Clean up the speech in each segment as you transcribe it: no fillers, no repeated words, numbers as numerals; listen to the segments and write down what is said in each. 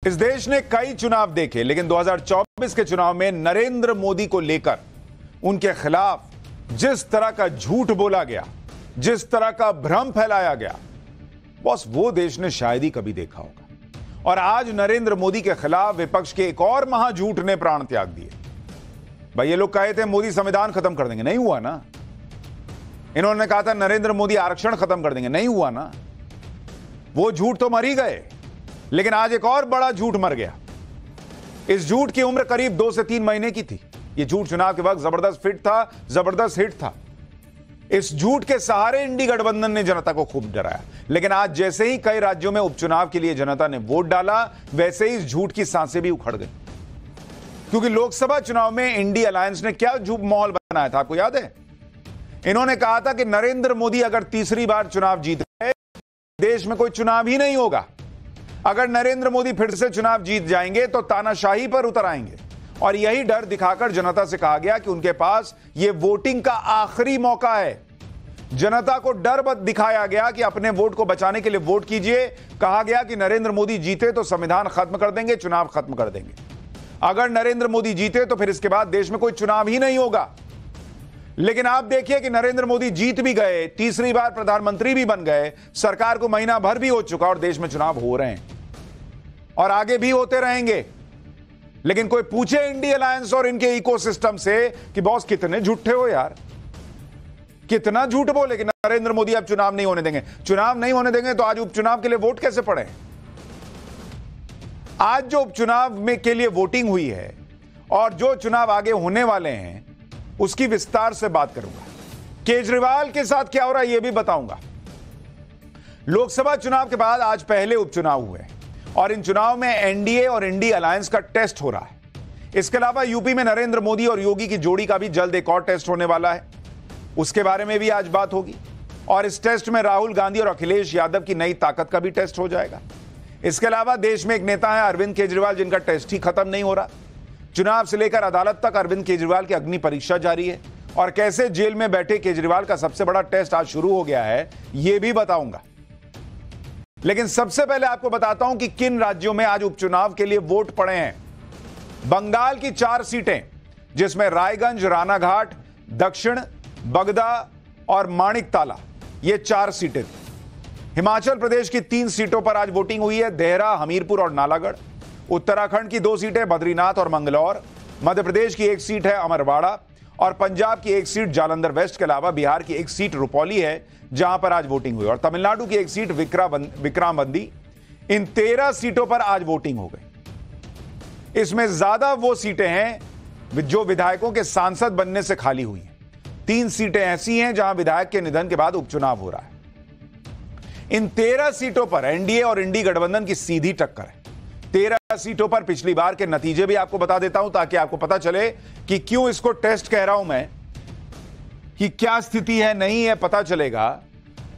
इस देश ने कई चुनाव देखे, लेकिन 2024 के चुनाव में नरेंद्र मोदी को लेकर उनके खिलाफ जिस तरह का झूठ बोला गया, जिस तरह का भ्रम फैलाया गया, बॉस वो देश ने शायद ही कभी देखा होगा। और आज नरेंद्र मोदी के खिलाफ विपक्ष के एक और महाझूठ ने प्राण त्याग दिए। भाई ये लोग कहे थे मोदी संविधान खत्म कर देंगे, नहीं हुआ ना। इन्होंने कहा था नरेंद्र मोदी आरक्षण खत्म कर देंगे, नहीं हुआ ना। वो झूठ तो मर ही गए, लेकिन आज एक और बड़ा झूठ मर गया। इस झूठ की उम्र करीब 2 से 3 महीने की थी। यह झूठ चुनाव के वक्त जबरदस्त फिट था, जबरदस्त हिट था। इस झूठ के सहारे इंडी गठबंधन ने जनता को खूब डराया, लेकिन आज जैसे ही कई राज्यों में उपचुनाव के लिए जनता ने वोट डाला, वैसे ही इस झूठ की सांसें भी उखड़ गई। क्योंकि लोकसभा चुनाव में इंडी अलायंस ने क्या झूठ माहौल बनाया था, आपको याद है? इन्होंने कहा था कि नरेंद्र मोदी अगर तीसरी बार चुनाव जीत गए, देश में कोई चुनाव ही नहीं होगा। अगर नरेंद्र मोदी फिर से चुनाव जीत जाएंगे तो तानाशाही पर उतर आएंगे। और यही डर दिखाकर जनता से कहा गया कि उनके पास यह वोटिंग का आखिरी मौका है। जनता को डर दिखाया गया कि अपने वोट को बचाने के लिए वोट कीजिए। कहा गया कि नरेंद्र मोदी जीते तो संविधान खत्म कर देंगे, चुनाव खत्म कर देंगे। अगर नरेंद्र मोदी जीते तो फिर इसके बाद देश में कोई चुनाव ही नहीं होगा। लेकिन आप देखिए कि नरेंद्र मोदी जीत भी गए, तीसरी बार प्रधानमंत्री भी बन गए, सरकार को महीना भर भी हो चुका और देश में चुनाव हो रहे हैं और आगे भी होते रहेंगे। लेकिन कोई पूछे इंडी अलायंस और इनके इकोसिस्टम से कि बॉस कितने झूठे हो यार, कितना झूठ बोले कि नरेंद्र मोदी अब चुनाव नहीं होने देंगे। चुनाव नहीं होने देंगे तो आज उपचुनाव के लिए वोट कैसे पड़े? आज जो उपचुनाव में के लिए वोटिंग हुई है और जो चुनाव आगे होने वाले हैं, उसकी विस्तार से बात करूंगा। केजरीवाल के साथ क्या हो रहा है यह भी बताऊंगा। लोकसभा चुनाव के बाद आज पहले उपचुनाव हुए और इन चुनाव में एनडीए और इंडी अलायंस का टेस्ट हो रहा है। इसके अलावा यूपी में नरेंद्र मोदी और योगी की जोड़ी का भी जल्द एक और टेस्ट होने वाला है, उसके बारे में भी आज बात होगी। और इस टेस्ट में राहुल गांधी और अखिलेश यादव की नई ताकत का भी टेस्ट हो जाएगा। इसके अलावा देश में एक नेता है अरविंद केजरीवाल, जिनका टेस्ट ही खत्म नहीं हो रहा। चुनाव से लेकर अदालत तक अरविंद केजरीवाल की अग्नि परीक्षा जारी है और कैसे जेल में बैठे केजरीवाल का सबसे बड़ा टेस्ट आज शुरू हो गया है, यह भी बताऊंगा। लेकिन सबसे पहले आपको बताता हूं कि किन राज्यों में आज उपचुनाव के लिए वोट पड़े हैं। बंगाल की 4 सीटें, जिसमें रायगंज, रानाघाट, दक्षिण, बगदा और माणिकताला, ये 4 सीटें थी। हिमाचल प्रदेश की 3 सीटों पर आज वोटिंग हुई है, देहरा, हमीरपुर और नालागढ़। उत्तराखंड की 2 सीटें, बद्रीनाथ और मंगलौर। मध्य प्रदेश की 1 सीट है, अमरवाड़ा। और पंजाब की 1 सीट, जालंधर वेस्ट के अलावा बिहार की 1 सीट रुपौली है, जहां पर आज वोटिंग हुई। और तमिलनाडु की 1 सीट, विक्रामबंदी। इन 13 सीटों पर आज वोटिंग हो गई। इसमें ज्यादा वो सीटें हैं जो विधायकों के सांसद बनने से खाली हुई हैं। 3 सीटें ऐसी हैं जहां विधायक के निधन के बाद उपचुनाव हो रहा है। इन 13 सीटों पर एनडीए और इंडी गठबंधन की सीधी टक्कर है। 13 सीटों पर पिछली बार के नतीजे भी आपको बता देता हूं, ताकि आपको पता चले कि क्यों इसको टेस्ट कह रहा हूं मैं, कि क्या स्थिति है नहीं है पता चलेगा।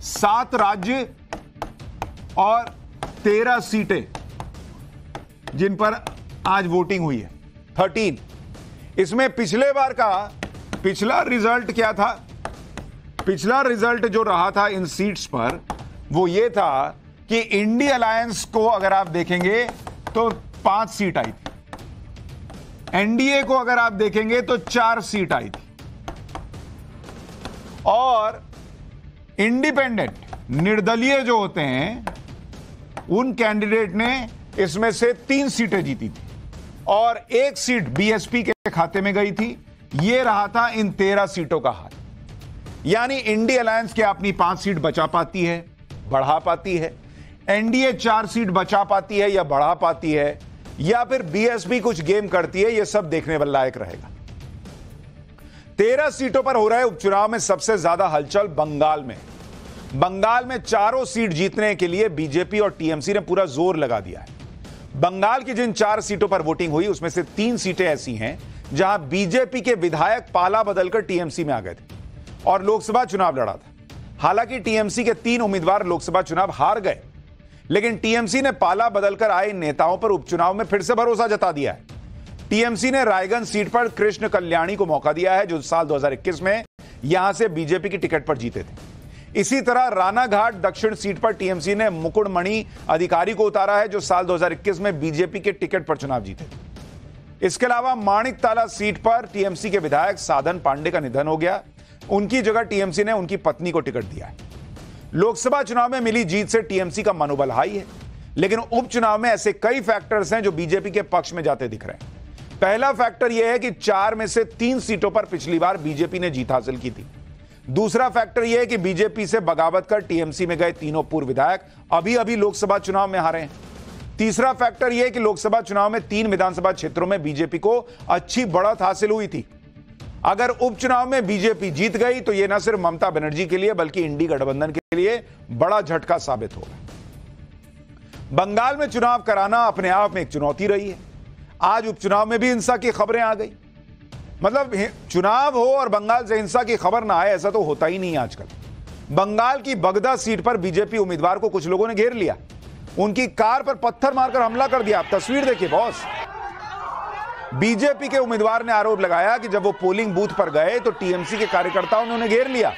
7 राज्य और 13 सीटें जिन पर आज वोटिंग हुई है, 13। इसमें पिछले बार का पिछला रिजल्ट क्या था? पिछला रिजल्ट जो रहा था इन सीट्स पर, वो ये था कि इंडी अलायंस को अगर आप देखेंगे तो 5 सीट आई थी। एनडीए को अगर आप देखेंगे तो 4 सीट आई थी। और इंडिपेंडेंट, निर्दलीय जो होते हैं, उन कैंडिडेट ने इसमें से 3 सीटें जीती थी और 1 सीट बीएसपी के खाते में गई थी। यह रहा था इन 13 सीटों का हाल। यानी इंडी अलायंस क्या अपनी 5 सीट बचा पाती है, बढ़ा पाती है? एनडीए 4 सीट बचा पाती है या बढ़ा पाती है, या फिर बीएसपी कुछ गेम करती है? यह सब देखने वाला लायक रहेगा। 13 सीटों पर हो रहे उपचुनाव में सबसे ज्यादा हलचल बंगाल में। बंगाल में चारों सीट जीतने के लिए बीजेपी और टीएमसी ने पूरा जोर लगा दिया है। बंगाल की जिन 4 सीटों पर वोटिंग हुई, उसमें से 3 सीटें ऐसी हैं जहां बीजेपी के विधायक पाला बदलकर टीएमसी में आ गए थे और लोकसभा चुनाव लड़ा था। हालांकि टीएमसी के 3 उम्मीदवार लोकसभा चुनाव हार गए, लेकिन टीएमसी ने पाला बदलकर आए नेताओं पर उपचुनाव में फिर से भरोसा जता दिया है। टीएमसी ने रायगंज सीट पर कृष्ण कल्याणी को मौका दिया है, जो साल 2021 में यहां से बीजेपी की टिकट पर जीते थे। इसी तरह रानाघाट दक्षिण सीट पर टीएमसी ने मुकुटमणि अधिकारी को उतारा है, जो साल 2021 में बीजेपी के टिकट पर चुनाव जीते। इसके अलावा माणिकताला सीट पर टीएमसी के विधायक साधन पांडे का निधन हो गया। उनकी जगह टीएमसी ने उनकी पत्नी को टिकट दिया है। लोकसभा चुनाव में मिली जीत से टीएमसी का मनोबल हाई है, लेकिन उपचुनाव में ऐसे कई फैक्टर्स हैं जो बीजेपी के पक्ष में जाते दिख रहे हैं। पहला फैक्टर यह है कि 4 में से 3 सीटों पर पिछली बार बीजेपी ने जीत हासिल की थी। दूसरा फैक्टर यह है कि बीजेपी से बगावत कर टीएमसी में गए तीनों पूर्व विधायक अभी लोकसभा चुनाव में हारे हैं। तीसरा फैक्टर यह है कि लोकसभा चुनाव में 3 विधानसभा क्षेत्रों में बीजेपी को अच्छी बढ़त हासिल हुई थी। अगर उपचुनाव में बीजेपी जीत गई तो यह न सिर्फ ममता बनर्जी के लिए बल्कि इंडी गठबंधन के लिए बड़ा झटका साबित होगा। बंगाल में चुनाव कराना अपने आप में एक चुनौती रही है। आज उपचुनाव में भी हिंसा की खबरें आ गई। मतलब चुनाव हो और बंगाल से हिंसा की खबर ना आए, ऐसा तो होता ही नहीं आजकल। बंगाल की बगदा सीट पर बीजेपी उम्मीदवार को कुछ लोगों ने घेर लिया, उनकी कार पर पत्थर मारकर हमला कर दिया। आप तस्वीर देखिए बॉस। बीजेपी के उम्मीदवार ने आरोप लगाया कि जब वो पोलिंग बूथ पर गए तो टीएमसी के कार्यकर्ताओं ने उन्हें घेर लिया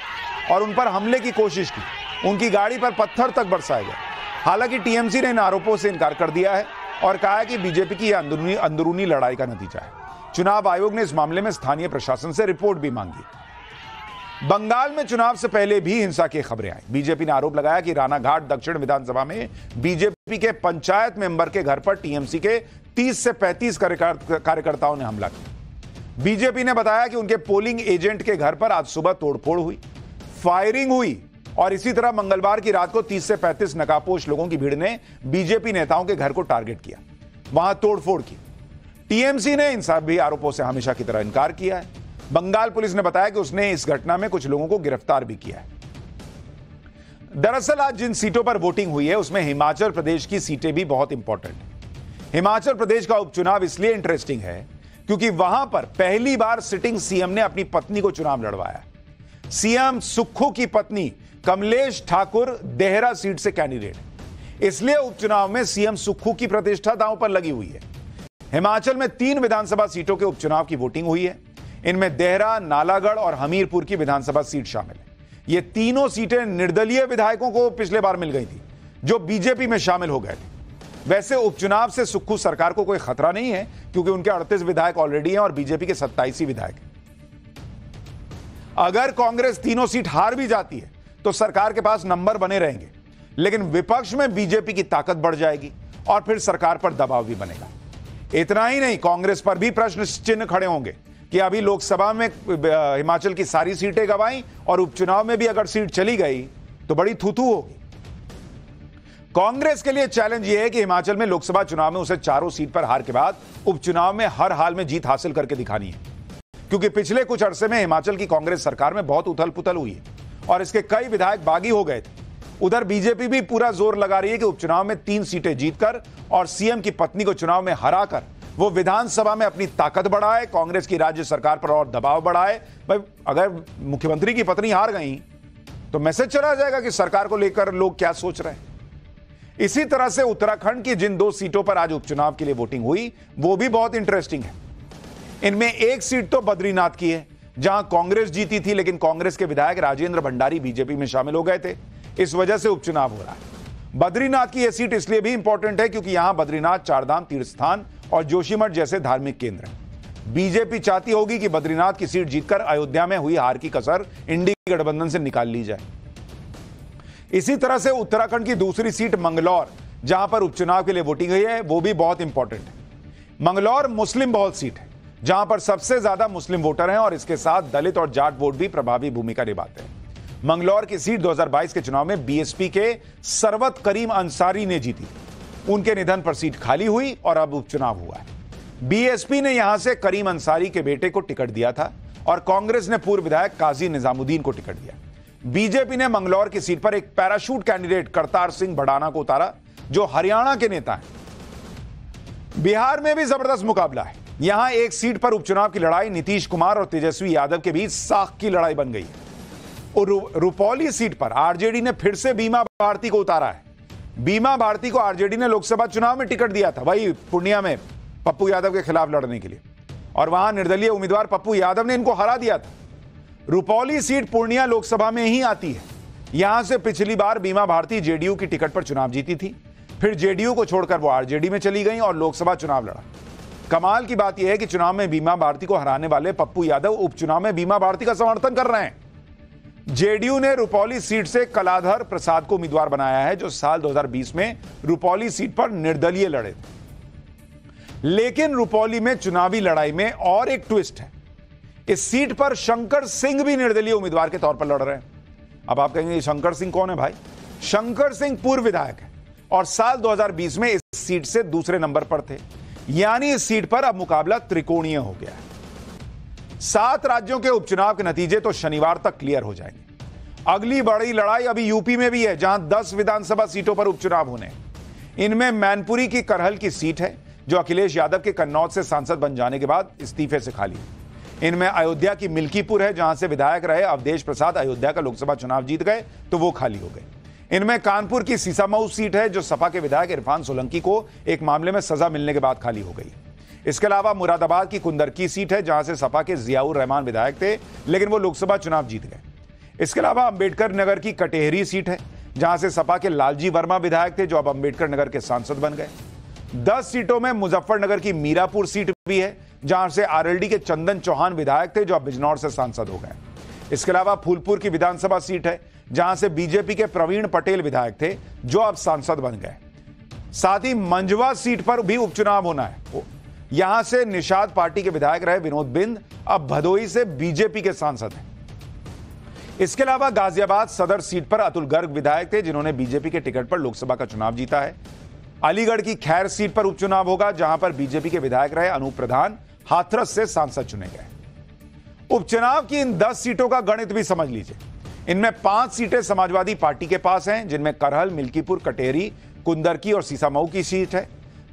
और उन पर हमले की कोशिश की। उनकी गाड़ी पर पत्थर तक बरसाए गए। हालांकि टीएमसी ने इन आरोपों से इनकार कर दिया है और कहा है कि बीजेपी की यह अंदरूनी लड़ाई का नतीजा है। चुनाव आयोग ने इस मामले में स्थानीय प्रशासन से रिपोर्ट भी मांगी। बंगाल में चुनाव से पहले भी हिंसा की खबरें आई। बीजेपी ने आरोप लगाया कि रानाघाट दक्षिण विधानसभा में बीजेपी के पंचायत मेंबर के घर पर टीएमसी के 30 से 35 कार्यकर्ताओं ने हमला किया। बीजेपी ने बताया कि उनके पोलिंग एजेंट के घर पर आज सुबह तोड़फोड़ हुई, फायरिंग हुई और इसी तरह मंगलवार की रात को 30 से 35 नकाबपोश लोगों की भीड़ ने बीजेपी नेताओं के घर को टारगेट किया, वहां तोड़फोड़ की। टीएमसी ने इन सभी आरोपों से हमेशा की तरह इनकार किया है। बंगाल पुलिस ने बताया कि उसने इस घटना में कुछ लोगों को गिरफ्तार भी किया है। दरअसल आज जिन सीटों पर वोटिंग हुई है उसमें हिमाचल प्रदेश की सीटें भी बहुत इंपॉर्टेंट है। हिमाचल प्रदेश का उपचुनाव इसलिए इंटरेस्टिंग है क्योंकि वहां पर पहली बार सिटिंग सीएम ने अपनी पत्नी को चुनाव लड़वाया। सीएम सुक्खू की पत्नी कमलेश ठाकुर देहरा सीट से कैंडिडेट है, इसलिए उपचुनाव में सीएम सुक्खू की प्रतिष्ठा दांव पर लगी हुई है। हिमाचल में 3 विधानसभा सीटों के उपचुनाव की वोटिंग हुई है। इनमें देहरा, नालागढ़ और हमीरपुर की विधानसभा सीट शामिल है। ये तीनों सीटें निर्दलीय विधायकों को पिछले बार मिल गई थी जो बीजेपी में शामिल हो गए थे। वैसे उपचुनाव से सुक्खू सरकार को कोई खतरा नहीं है क्योंकि उनके 38 विधायक ऑलरेडी हैं और बीजेपी के 27 ही विधायक हैं। अगर कांग्रेस तीनों सीट हार भी जाती है तो सरकार के पास नंबर बने रहेंगे, लेकिन विपक्ष में बीजेपी की ताकत बढ़ जाएगी और फिर सरकार पर दबाव भी बनेगा। इतना ही नहीं, कांग्रेस पर भी प्रश्न चिन्ह खड़े होंगे कि अभी लोकसभा में हिमाचल की सारी सीटें गंवाई और उपचुनाव में भी अगर सीट चली गई तो बड़ी थूथू होगी। कांग्रेस के लिए चैलेंज यह है कि हिमाचल में लोकसभा चुनाव में उसे चारों सीट पर हार के बाद उपचुनाव में हर हाल में जीत हासिल करके दिखानी है, क्योंकि पिछले कुछ अरसे में हिमाचल की कांग्रेस सरकार में बहुत उथल पुथल हुई है और इसके कई विधायक बागी हो गए थे। उधर बीजेपी भी पूरा जोर लगा रही है कि उपचुनाव में 3 सीटें जीतकर और सीएम की पत्नी को चुनाव में हराकर वो विधानसभा में अपनी ताकत बढ़ाए, कांग्रेस की राज्य सरकार पर और दबाव बढ़ाए। भाई अगर मुख्यमंत्री की पत्नी हार गई तो मैसेज चला जाएगा कि सरकार को लेकर लोग क्या सोच रहे हैं। इसी तरह से उत्तराखंड की जिन 2 सीटों पर आज उपचुनाव के लिए वोटिंग हुई वो भी बहुत इंटरेस्टिंग है। इनमें एक सीट तो बद्रीनाथ की है जहां कांग्रेस जीती थी, लेकिन कांग्रेस के विधायक राजेंद्र भंडारी बीजेपी में शामिल हो गए थे, इस वजह से उपचुनाव हो रहा है। बद्रीनाथ की यह सीट इसलिए भी इंपॉर्टेंट है क्योंकि यहां बद्रीनाथ, चारधाम तीर्थ स्थान और जोशीमठ जैसे धार्मिक केंद्र हैं। बीजेपी चाहती होगी कि बद्रीनाथ की सीट जीतकर अयोध्या में हुई हार की कसर इंडी गठबंधन से निकाल ली जाए। इसी तरह से उत्तराखंड की दूसरी सीट मंगलौर, जहां पर उपचुनाव के लिए वोटिंग हुई है, वो भी बहुत इंपॉर्टेंट है। मंगलौर मुस्लिम बहुल सीट है जहां पर सबसे ज्यादा मुस्लिम वोटर हैं और इसके साथ दलित और जाट वोट भी प्रभावी भूमिका निभाते हैं। मंगलौर की सीट 2022 के चुनाव में बीएसपी के सरवत करीम अंसारी ने जीती। उनके निधन पर सीट खाली हुई और अब उपचुनाव हुआ है। बीएसपी ने यहां से करीम अंसारी के बेटे को टिकट दिया था और कांग्रेस ने पूर्व विधायक काजी निजामुद्दीन को टिकट दिया। बीजेपी ने मंगलौर की सीट पर एक पैराशूट कैंडिडेट करतार सिंह भडाना को उतारा जो हरियाणा के नेता हैं। बिहार में भी जबरदस्त मुकाबला है। यहां एक सीट पर उपचुनाव की लड़ाई नीतीश कुमार और तेजस्वी यादव के बीच साख की लड़ाई बन गई है। और रुपौली सीट पर आरजेडी ने फिर से बीमा भारती को उतारा है। बीमा भारती को आरजेडी ने लोकसभा चुनाव में टिकट दिया था, वही पूर्णिया में पप्पू यादव के खिलाफ लड़ने के लिए, और वहां निर्दलीय उम्मीदवार पप्पू यादव ने इनको हरा दिया था। रुपौली सीट पूर्णिया लोकसभा में ही आती है। यहां से पिछली बार बीमा भारती जेडीयू की टिकट पर चुनाव जीती थी, फिर जेडीयू को छोड़कर वो आरजेडी में चली गई और लोकसभा चुनाव लड़ा। कमाल की बात यह है कि चुनाव में बीमा भारती को हराने वाले पप्पू यादव उपचुनाव में बीमा भारती का समर्थन कर रहे हैं। जेडीयू ने रुपौली सीट से कलाधर प्रसाद को उम्मीदवार बनाया है, जो साल 2020 में रुपौली सीट पर निर्दलीय लड़े थे। लेकिन रुपौली में चुनावी लड़ाई में और एक ट्विस्ट है। इस सीट पर शंकर सिंह भी निर्दलीय उम्मीदवार के तौर पर लड़ रहे हैं। अब आप कहेंगे शंकर सिंह कौन है भाई? शंकर सिंह पूर्व विधायक है और साल 2020 में इस सीट से दूसरे नंबर पर थे। यानी इस सीट पर अब मुकाबला त्रिकोणीय हो गया है। 7 राज्यों के उपचुनाव के नतीजे तो शनिवार तक क्लियर हो जाएंगे। अगली बड़ी लड़ाई अभी यूपी में भी है, जहां 10 विधानसभा सीटों पर उपचुनाव होने हैं। इनमें मैनपुरी की करहल की सीट है, जो अखिलेश यादव के कन्नौज से सांसद बन जाने के बाद इस्तीफे से खाली है। इनमें अयोध्या की मिल्कीपुर है, जहां से विधायक रहे अवधेश प्रसाद अयोध्या का लोकसभा चुनाव जीत गए तो वो खाली हो गए। इनमें कानपुर की सीसामऊ सीट है, जो सपा के विधायक इरफान सोलंकी को एक मामले में सजा मिलने के बाद खाली हो गई। इसके अलावा मुरादाबाद की कुंदरकी सीट है, जहां से सपा के जियाउर रहमान विधायक थे, लेकिन वो लोकसभा चुनाव जीत गए। इसके अलावा अंबेडकर नगर की कटेहरी सीट है, जहां से सपा के लालजी वर्मा विधायक थे, जो अब अंबेडकर नगर के सांसद बन गए। 10 सीटों में मुजफ्फरनगर की मीरापुर सीट भी है, जहां से आरएलडी के चंदन चौहान विधायक थे, जो अब बिजनौर से सांसद हो गए। इसके अलावा फूलपुर की विधानसभा सीट है, जहां से बीजेपी के प्रवीण पटेल विधायक थे, जो अब सांसद बन गए। साथ ही मंझवा सीट पर भी उपचुनाव होना है। यहां से निषाद पार्टी के विधायक रहे विनोद बिंद अब भदोही से बीजेपी के सांसद हैं। इसके अलावा गाजियाबाद सदर सीट पर अतुल गर्ग विधायक थे, जिन्होंने बीजेपी के टिकट पर लोकसभा का चुनाव जीता है। अलीगढ़ की खैर सीट पर उपचुनाव होगा, जहां पर बीजेपी के विधायक रहे अनूप प्रधान हाथरस से सांसद चुने गए। उपचुनाव की इन 10 सीटों का गणित भी समझ लीजिए। इनमें 5 सीटें समाजवादी पार्टी के पास हैं, जिनमें करहल, मिल्कीपुर, कटेहरी, कुंदरकी और सीसामऊ की सीट है।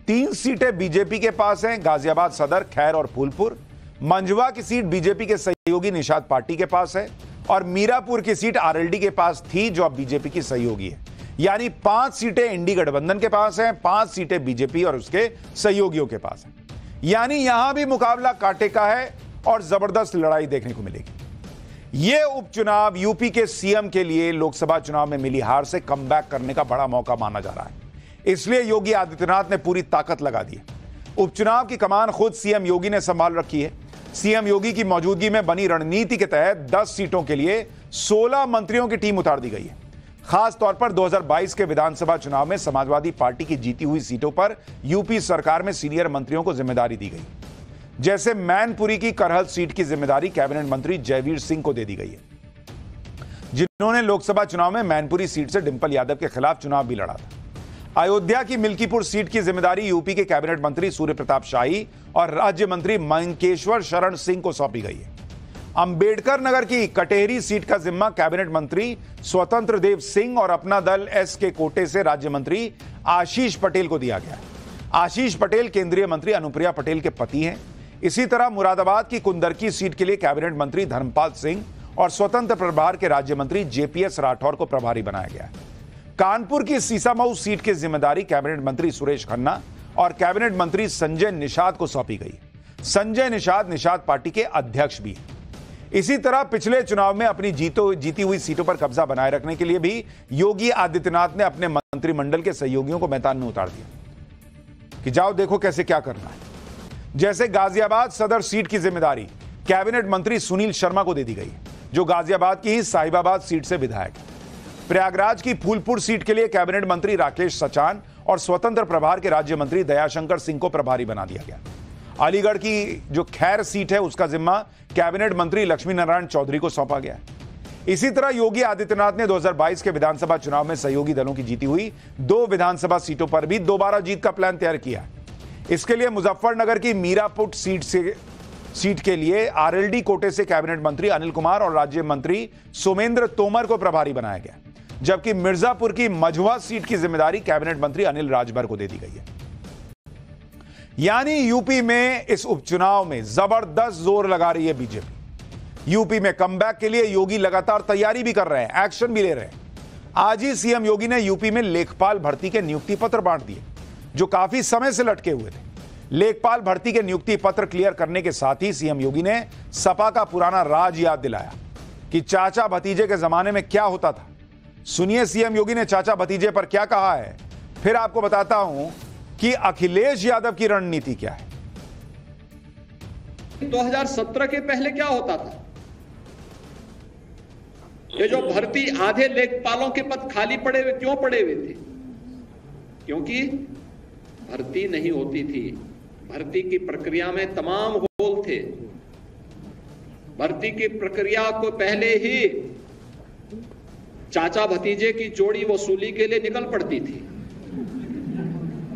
3 सीटें बीजेपी के पास हैं, गाजियाबाद सदर, खैर और फूलपुर। मंझवा की सीट बीजेपी के सहयोगी निषाद पार्टी के पास है और मीरापुर की सीट आरएलडी के पास थी, जो अब बीजेपी की सहयोगी है। यानी 5 सीटें इंडी गठबंधन के पास हैं, 5 सीटें बीजेपी और उसके सहयोगियों के पास हैं। यानी यहां भी मुकाबला कांटे का है और जबरदस्त लड़ाई देखने को मिलेगी। यह उपचुनाव यूपी के सीएम के लिए लोकसभा चुनाव में मिली हार से कमबैक करने का बड़ा मौका माना जा रहा है। इसलिए योगी आदित्यनाथ ने पूरी ताकत लगा दी है। उपचुनाव की कमान खुद सीएम योगी ने संभाल रखी है। सीएम योगी की मौजूदगी में बनी रणनीति के तहत 10 सीटों के लिए 16 मंत्रियों की टीम उतार दी गई है। खास तौर पर 2022 के विधानसभा चुनाव में समाजवादी पार्टी की जीती हुई सीटों पर यूपी सरकार में सीनियर मंत्रियों को जिम्मेदारी दी गई। जैसे मैनपुरी की करहल सीट की जिम्मेदारी कैबिनेट मंत्री जयवीर सिंह को दे दी गई है, जिन्होंने लोकसभा चुनाव में मैनपुरी सीट से डिंपल यादव के खिलाफ चुनाव भी लड़ा था। अयोध्या की मिल्कीपुर सीट की जिम्मेदारी यूपी के कैबिनेट मंत्री सूर्य प्रताप शाही और राज्य मंत्री मंकेश्वर शरण सिंह को सौंपी गई है। अंबेडकर नगर की कटेहरी सीट का जिम्मा कैबिनेट मंत्री स्वतंत्र देव सिंह और अपना दल एस के कोटे से राज्य मंत्री आशीष पटेल को दिया गया। आशीष पटेल केंद्रीय मंत्री अनुप्रिया पटेल के पति हैं। इसी तरह मुरादाबाद की कुंदरकी सीट के लिए कैबिनेट मंत्री धर्मपाल सिंह और स्वतंत्र प्रभार के राज्य मंत्री जेपीएस राठौर को प्रभारी बनाया गया है। कानपुर की सीसामऊ सीट की जिम्मेदारी कैबिनेट मंत्री सुरेश खन्ना और कैबिनेट मंत्री संजय निषाद को सौंपी गई। संजय निषाद पार्टी के अध्यक्ष भी हैं। इसी तरह पिछले चुनाव में अपनी जीती हुई सीटों पर कब्जा बनाए रखने के लिए भी योगी आदित्यनाथ ने अपने मंत्रिमंडल के सहयोगियों को मैदान में उतार दिया कि जाओ देखो कैसे क्या करना है। जैसे गाजियाबाद सदर सीट की जिम्मेदारी कैबिनेट मंत्री सुनील शर्मा को दे दी गई, जो गाजियाबाद की ही साहिबाबाद सीट से विधायक है। प्रयागराज की फूलपुर सीट के लिए कैबिनेट मंत्री राकेश सचान और स्वतंत्र प्रभार के राज्य मंत्री दयाशंकर सिंह को प्रभारी बना दिया गया। अलीगढ़ की जो खैर सीट है, उसका जिम्मा कैबिनेट मंत्री लक्ष्मी नारायण चौधरी को सौंपा गया। इसी तरह योगी आदित्यनाथ ने 2022 के विधानसभा चुनाव में सहयोगी दलों की जीती हुई 2 विधानसभा सीटों पर भी दोबारा जीत का प्लान तैयार किया। इसके लिए मुजफ्फरनगर की मीरापुर सीट के लिए आरएलडी कोटे से कैबिनेट मंत्री अनिल कुमार और राज्य मंत्री सोमेंद्र तोमर को प्रभारी बनाया गया, जबकि मिर्जापुर की मझवा सीट की जिम्मेदारी कैबिनेट मंत्री अनिल राजभर को दे दी गई है। यानी यूपी में इस उपचुनाव में जबरदस्त जोर लगा रही है बीजेपी। यूपी में कमबैक के लिए योगी लगातार तैयारी भी कर रहे हैं, एक्शन भी ले रहे हैं। आज ही सीएम योगी ने यूपी में लेखपाल भर्ती के नियुक्ति पत्र बांट दिए, जो काफी समय से लटके हुए थे। लेखपाल भर्ती के नियुक्ति पत्र क्लियर करने के साथ ही सीएम योगी ने सपा का पुराना राज याद दिलाया कि चाचा भतीजे के जमाने में क्या होता था। सुनिए सीएम योगी ने चाचा भतीजे पर क्या कहा है, फिर आपको बताता हूं कि अखिलेश यादव की रणनीति क्या है। 2017 के पहले क्या होता था? ये जो भर्ती आधे लेखपालों के पद खाली पड़े हुए क्यों पड़े हुए थे? क्योंकि भर्ती नहीं होती थी। भर्ती की प्रक्रिया में तमाम होल थे। भर्ती की प्रक्रिया को पहले ही चाचा भतीजे की जोड़ी वसूली के लिए निकल पड़ती थी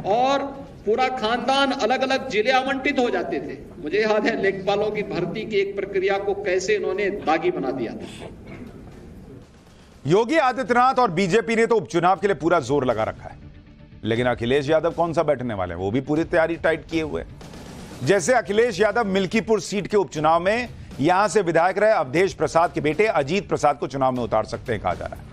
और पूरा खानदान अलग अलग जिले आवंटित हो जाते थे। मुझे याद है लेखपालों की भर्ती की एक प्रक्रिया को कैसे इन्होंने दागी बना दिया था। योगी आदित्यनाथ और बीजेपी ने तो उपचुनाव के लिए पूरा जोर लगा रखा है, लेकिन अखिलेश यादव कौन सा बैठने वाले हैं, वो भी पूरी तैयारी टाइट किए हुए हैं। जैसे अखिलेश यादव मिल्कीपुर सीट के उपचुनाव में यहां से विधायक रहे अवधेश प्रसाद के बेटे अजीत प्रसाद को चुनाव में उतार सकते हैं, कहा जा रहा है।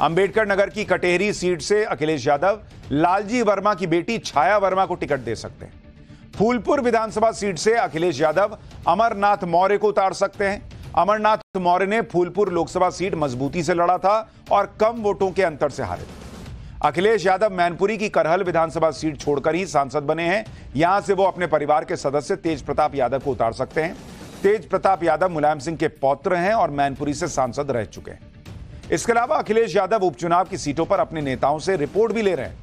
अंबेडकर नगर की कटेहरी सीट से अखिलेश यादव लालजी वर्मा की बेटी छाया वर्मा को टिकट दे सकते हैं। फूलपुर विधानसभा सीट से अखिलेश यादव अमरनाथ मौर्य को उतार सकते हैं। अमरनाथ मौर्य ने फूलपुर लोकसभा सीट मजबूती से लड़ा था और कम वोटों के अंतर से हारे थे। अखिलेश यादव मैनपुरी की करहल विधानसभा सीट छोड़कर ही सांसद बने हैं। यहां से वो अपने परिवार के सदस्य तेज प्रताप यादव को उतार सकते हैं। तेज प्रताप यादव मुलायम सिंह के पौत्र हैं और मैनपुरी से सांसद रह चुके हैं। इसके अलावा अखिलेश यादव उपचुनाव की सीटों पर अपने नेताओं से रिपोर्ट भी ले रहे हैं।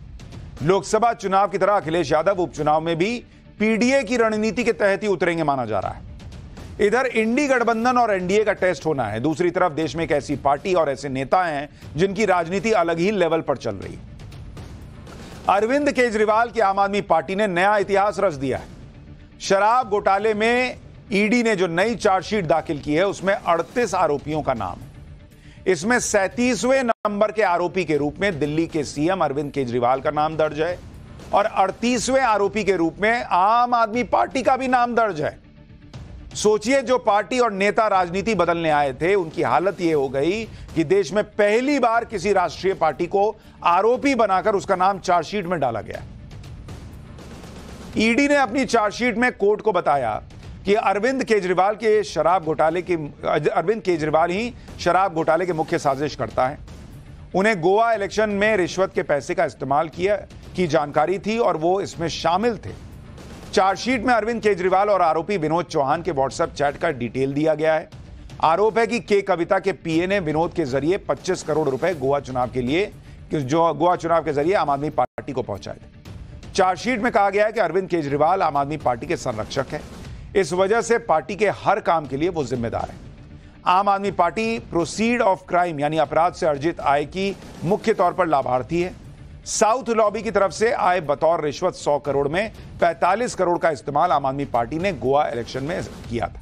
लोकसभा चुनाव की तरह अखिलेश यादव उपचुनाव में भी पीडीए की रणनीति के तहत ही उतरेंगे माना जा रहा है। इधर इंडी गठबंधन और एनडीए का टेस्ट होना है। दूसरी तरफ देश में एक ऐसी पार्टी और ऐसे नेता हैं जिनकी राजनीति अलग ही लेवल पर चल रही है। अरविंद केजरीवाल की आम आदमी पार्टी ने नया इतिहास रच दिया है। शराब घोटाले में ईडी ने जो नई चार्जशीट दाखिल की है उसमें 38 आरोपियों का नाम है। इसमें 37वें नंबर के आरोपी के रूप में दिल्ली के सीएम अरविंद केजरीवाल का नाम दर्ज है और 38वें आरोपी के रूप में आम आदमी पार्टी का भी नाम दर्ज है। सोचिए, जो पार्टी और नेता राजनीति बदलने आए थे उनकी हालत यह हो गई कि देश में पहली बार किसी राष्ट्रीय पार्टी को आरोपी बनाकर उसका नाम चार्जशीट में डाला गया। ईडी ने अपनी चार्जशीट में कोर्ट को बताया कि अरविंद केजरीवाल ही शराब घोटाले के मुख्य साजिशकर्ता हैं। उन्हें गोवा इलेक्शन में रिश्वत के पैसे का इस्तेमाल की जानकारी थी और वो इसमें शामिल थे। चार्जशीट में अरविंद केजरीवाल और आरोपी विनोद चौहान के व्हाट्सएप चैट का डिटेल दिया गया है। आरोप है कि के कविता के पीए ने विनोद के जरिए 25 करोड़ रुपए गोवा चुनाव के जरिए आम आदमी पार्टी को पहुंचाए थे। चार्जशीट में कहा गया है कि अरविंद केजरीवाल आम आदमी पार्टी के संरक्षक है। इस वजह से पार्टी के हर काम के लिए वो जिम्मेदार है। आम आदमी पार्टी प्रोसीड ऑफ क्राइम यानी अपराध से अर्जित आय की मुख्य तौर पर लाभार्थी है। साउथ लॉबी की तरफ से आए बतौर रिश्वत 100 करोड़ में 45 करोड़ का इस्तेमाल आम आदमी पार्टी ने गोवा इलेक्शन में किया था।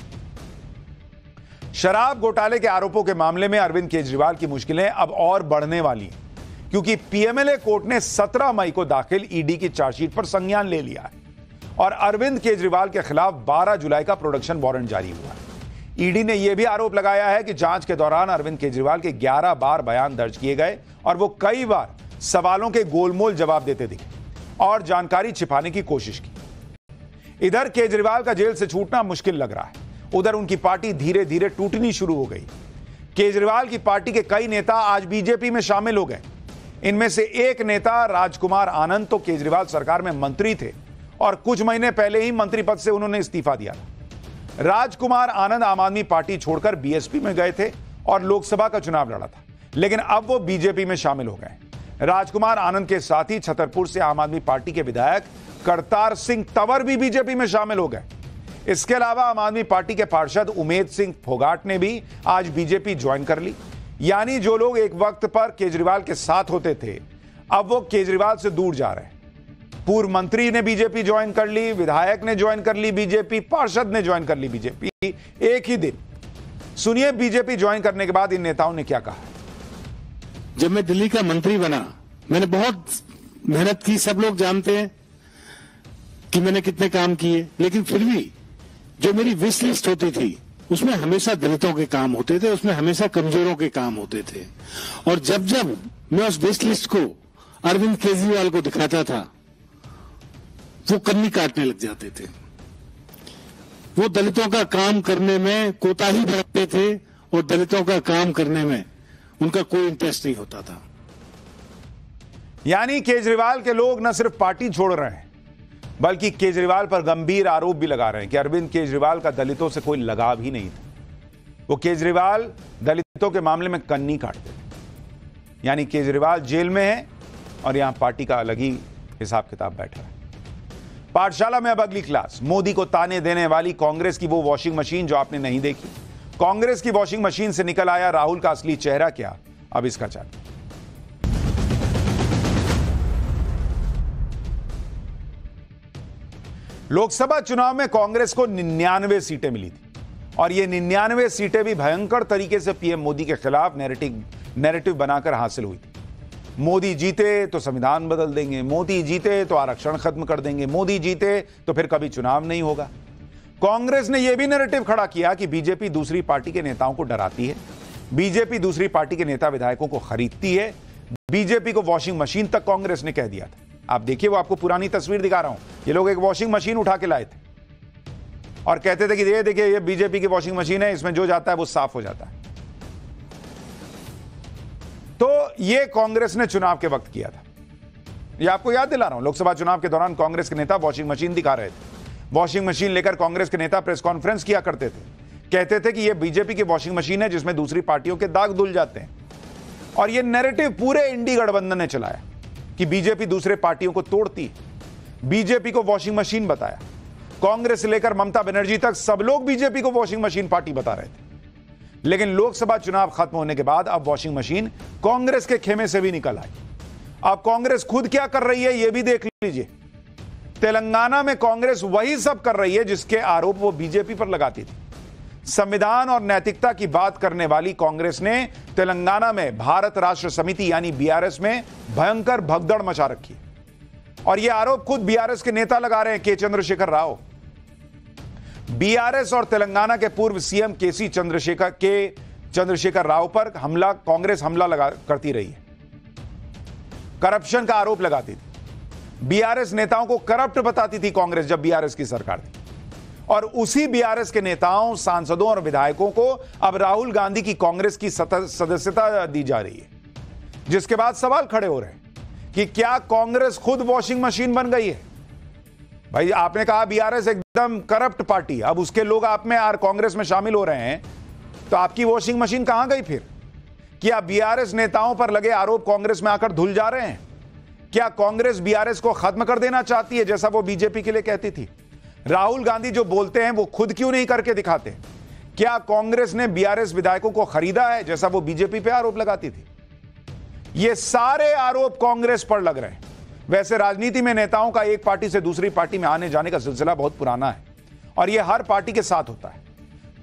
शराब घोटाले के आरोपों के मामले में अरविंद केजरीवाल की मुश्किलें अब और बढ़ने वाली हैं, क्योंकि पीएमएलए कोर्ट ने 17 मई को दाखिल ईडी की चार्जशीट पर संज्ञान ले लिया है और अरविंद केजरीवाल के खिलाफ 12 जुलाई का प्रोडक्शन वारंट जारी हुआ है। ईडी ने यह भी आरोप लगाया है कि जांच के दौरान अरविंद केजरीवाल के 11 बार बयान दर्ज किए गए और वो कई बार सवालों के गोलमोल जवाब देते दिखे और जानकारी छिपाने की कोशिश की। इधर केजरीवाल का जेल से छूटना मुश्किल लग रहा है, उधर उनकी पार्टी धीरे धीरे टूटनी शुरू हो गई। केजरीवाल की पार्टी के कई नेता आज बीजेपी में शामिल हो गए। इनमें से एक नेता राजकुमार आनंद तो केजरीवाल सरकार में मंत्री थे और कुछ महीने पहले ही मंत्री पद से उन्होंने इस्तीफा दिया था। राजकुमार आनंद आम आदमी पार्टी छोड़कर बीएसपी में गए थे और लोकसभा का चुनाव लड़ा था, लेकिन अब वो बीजेपी में शामिल हो गए। राजकुमार आनंद के साथ ही छतरपुर से आम आदमी पार्टी के विधायक करतार सिंह तंवर भी बीजेपी में शामिल हो गए। इसके अलावा आम आदमी पार्टी के पार्षद उमेद सिंह फोगाट ने भी आज बीजेपी ज्वाइन कर ली। यानी जो लोग एक वक्त पर केजरीवाल के साथ होते थे, अब वो केजरीवाल से दूर जा रहे हैं। पूर्व मंत्री ने बीजेपी ज्वाइन कर ली, विधायक ने ज्वाइन कर ली बीजेपी, पार्षद ने ज्वाइन कर ली बीजेपी एक ही दिन। सुनिए बीजेपी ज्वाइन करने के बाद इन नेताओं ने क्या कहा। जब मैं दिल्ली का मंत्री बना, मैंने बहुत मेहनत की। सब लोग जानते हैं कि मैंने कितने काम किए, लेकिन फिर भी जो मेरी विश लिस्ट होती थी उसमें हमेशा दलितों के काम होते थे, उसमें हमेशा कमजोरों के काम होते थे। और जब जब मैं उस विश लिस्ट को अरविंद केजरीवाल को दिखाता था, वो कन्नी काटने लग जाते थे। वो दलितों का काम करने में कोताही बरतते थे और दलितों का काम करने में उनका कोई इंटरेस्ट नहीं होता था। यानी केजरीवाल के लोग न सिर्फ पार्टी छोड़ रहे हैं, बल्कि केजरीवाल पर गंभीर आरोप भी लगा रहे हैं कि अरविंद केजरीवाल का दलितों से कोई लगाव ही नहीं था। वो केजरीवाल दलितों के मामले में कन्नी काटते थे। यानी केजरीवाल जेल में है और यहां पार्टी का अलग ही हिसाब किताब बैठा है। पाठशाला में अब अगली क्लास। मोदी को ताने देने वाली कांग्रेस की वो वॉशिंग मशीन जो आपने नहीं देखी। कांग्रेस की वॉशिंग मशीन से निकल आया राहुल का असली चेहरा क्या, अब इसका चार्ट। लोकसभा चुनाव में कांग्रेस को 99 सीटें मिली थी और ये 99 सीटें भी भयंकर तरीके से पीएम मोदी के खिलाफ नैरेटिव बनाकर हासिल हुई थी। मोदी जीते तो संविधान बदल देंगे, मोदी जीते तो आरक्षण खत्म कर देंगे, मोदी जीते तो फिर कभी चुनाव नहीं होगा। कांग्रेस ने यह भी नैरेटिव खड़ा किया कि बीजेपी दूसरी पार्टी के नेताओं को डराती है, बीजेपी दूसरी पार्टी के नेता विधायकों को खरीदती है, बीजेपी को वॉशिंग मशीन तक कांग्रेस ने कह दिया था। आप देखिए, वो आपको पुरानी तस्वीर दिखा रहा हूं। ये लोग एक वॉशिंग मशीन उठा के लाए थे और कहते थे कि ये देखिए, ये बीजेपी की वॉशिंग मशीन है, इसमें जो जाता है वो साफ हो जाता है। तो ये कांग्रेस ने चुनाव के वक्त किया था। ये आपको याद दिला रहा हूं, लोकसभा चुनाव के दौरान कांग्रेस के नेता वॉशिंग मशीन दिखा रहे थे। वॉशिंग मशीन लेकर कांग्रेस के नेता प्रेस कॉन्फ्रेंस किया करते थे, कहते थे कि ये बीजेपी की वॉशिंग मशीन है जिसमें दूसरी पार्टियों के दाग धुल जाते हैं। और ये नैरेटिव पूरे इंडी गठबंधन ने चलाया कि बीजेपी दूसरे पार्टियों को तोड़ती है, बीजेपी को वॉशिंग मशीन बताया। कांग्रेस से लेकर ममता बनर्जी तक सब लोग बीजेपी को वॉशिंग मशीन पार्टी बता रहे थे। लेकिन लोकसभा चुनाव खत्म होने के बाद अब वॉशिंग मशीन कांग्रेस के खेमे से भी निकल आई। अब कांग्रेस खुद क्या कर रही है यह भी देख लीजिए। तेलंगाना में कांग्रेस वही सब कर रही है जिसके आरोप वो बीजेपी पर लगाती थी। संविधान और नैतिकता की बात करने वाली कांग्रेस ने तेलंगाना में भारत राष्ट्र समिति यानी बीआरएस में भयंकर भगदड़ मचा रखी है। और यह आरोप खुद बीआरएस के नेता लगा रहे हैं, के चंद्रशेखर राव। बीआरएस और तेलंगाना के पूर्व सीएम चंद्रशेखर राव पर कांग्रेस हमला करती रही है, करप्शन का आरोप लगाती थी। बीआरएस नेताओं को करप्ट बताती थी कांग्रेस जब बीआरएस की सरकार थी। और उसी बीआरएस के नेताओं, सांसदों और विधायकों को अब राहुल गांधी की कांग्रेस की सदस्यता दी जा रही है, जिसके बाद सवाल खड़े हो रहे हैं कि क्या कांग्रेस खुद वॉशिंग मशीन बन गई है। भाई, आपने कहा बीआरएस एकदम करप्ट पार्टी, अब उसके लोग आप में और कांग्रेस में शामिल हो रहे हैं, तो आपकी वॉशिंग मशीन कहां गई फिर? क्या बीआरएस नेताओं पर लगे आरोप कांग्रेस में आकर धुल जा रहे हैं? क्या कांग्रेस बीआरएस को खत्म कर देना चाहती है जैसा वो बीजेपी के लिए कहती थी? राहुल गांधी जो बोलते हैं वो खुद क्यों नहीं करके दिखाते? क्या कांग्रेस ने बीआरएस विधायकों को खरीदा है जैसा वो बीजेपी पे आरोप लगाती थी? ये सारे आरोप कांग्रेस पर लग रहे हैं। वैसे राजनीति में नेताओं का एक पार्टी से दूसरी पार्टी में आने जाने का सिलसिला बहुत पुराना है और यह हर पार्टी के साथ होता है।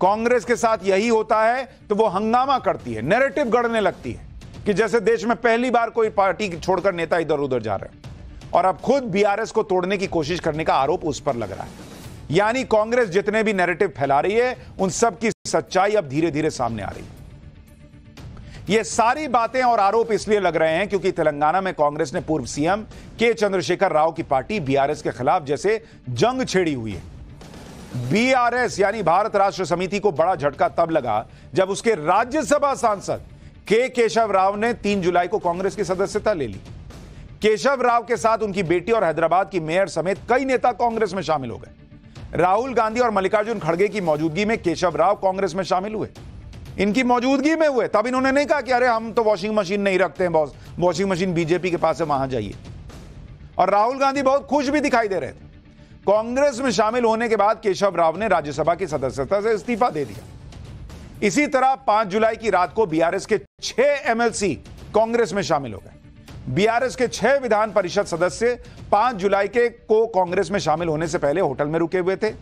कांग्रेस के साथ यही होता है तो वो हंगामा करती है, नैरेटिव गढ़ने लगती है कि जैसे देश में पहली बार कोई पार्टी छोड़कर नेता इधर उधर जा रहे हैं। और अब खुद बीआरएस को तोड़ने की कोशिश करने का आरोप उस पर लग रहा है। यानी कांग्रेस जितने भी नैरेटिव फैला रही है उन सब की सच्चाई अब धीरे धीरे सामने आ रही है। ये सारी बातें और आरोप इसलिए लग रहे हैं क्योंकि तेलंगाना में कांग्रेस ने पूर्व सीएम के चंद्रशेखर राव की पार्टी बीआरएस के खिलाफ जैसे जंग छेड़ी हुई है। बीआरएस यानी भारत राष्ट्र समिति को बड़ा झटका तब लगा जब उसके राज्यसभा सांसद के केशव राव ने 3 जुलाई को कांग्रेस की सदस्यता ले ली। केशव राव के साथ उनकी बेटी और हैदराबाद की मेयर समेत कई नेता कांग्रेस में शामिल हो गए। राहुल गांधी और मल्लिकार्जुन खड़गे की मौजूदगी में केशव राव कांग्रेस में शामिल हुए, इनकी मौजूदगी में हुए। तब इन्होंने नहीं कहा कि अरे हम तो वॉशिंग मशीन नहीं रखते हैं बॉस, वॉशिंग मशीन बीजेपी के पास है, वहां जाइए। और राहुल गांधी बहुत खुश भी दिखाई दे रहे थे। कांग्रेस में शामिल होने के बाद केशव राव ने राज्यसभा की सदस्यता से इस्तीफा दे दिया। इसी तरह 5 जुलाई की रात को बीआरएस के 6 एमएलसी कांग्रेस में शामिल हो गए। बीआरएस के 6 विधान परिषद सदस्य 5 जुलाई को कांग्रेस में शामिल होने से पहले होटल में रुके हुए थे।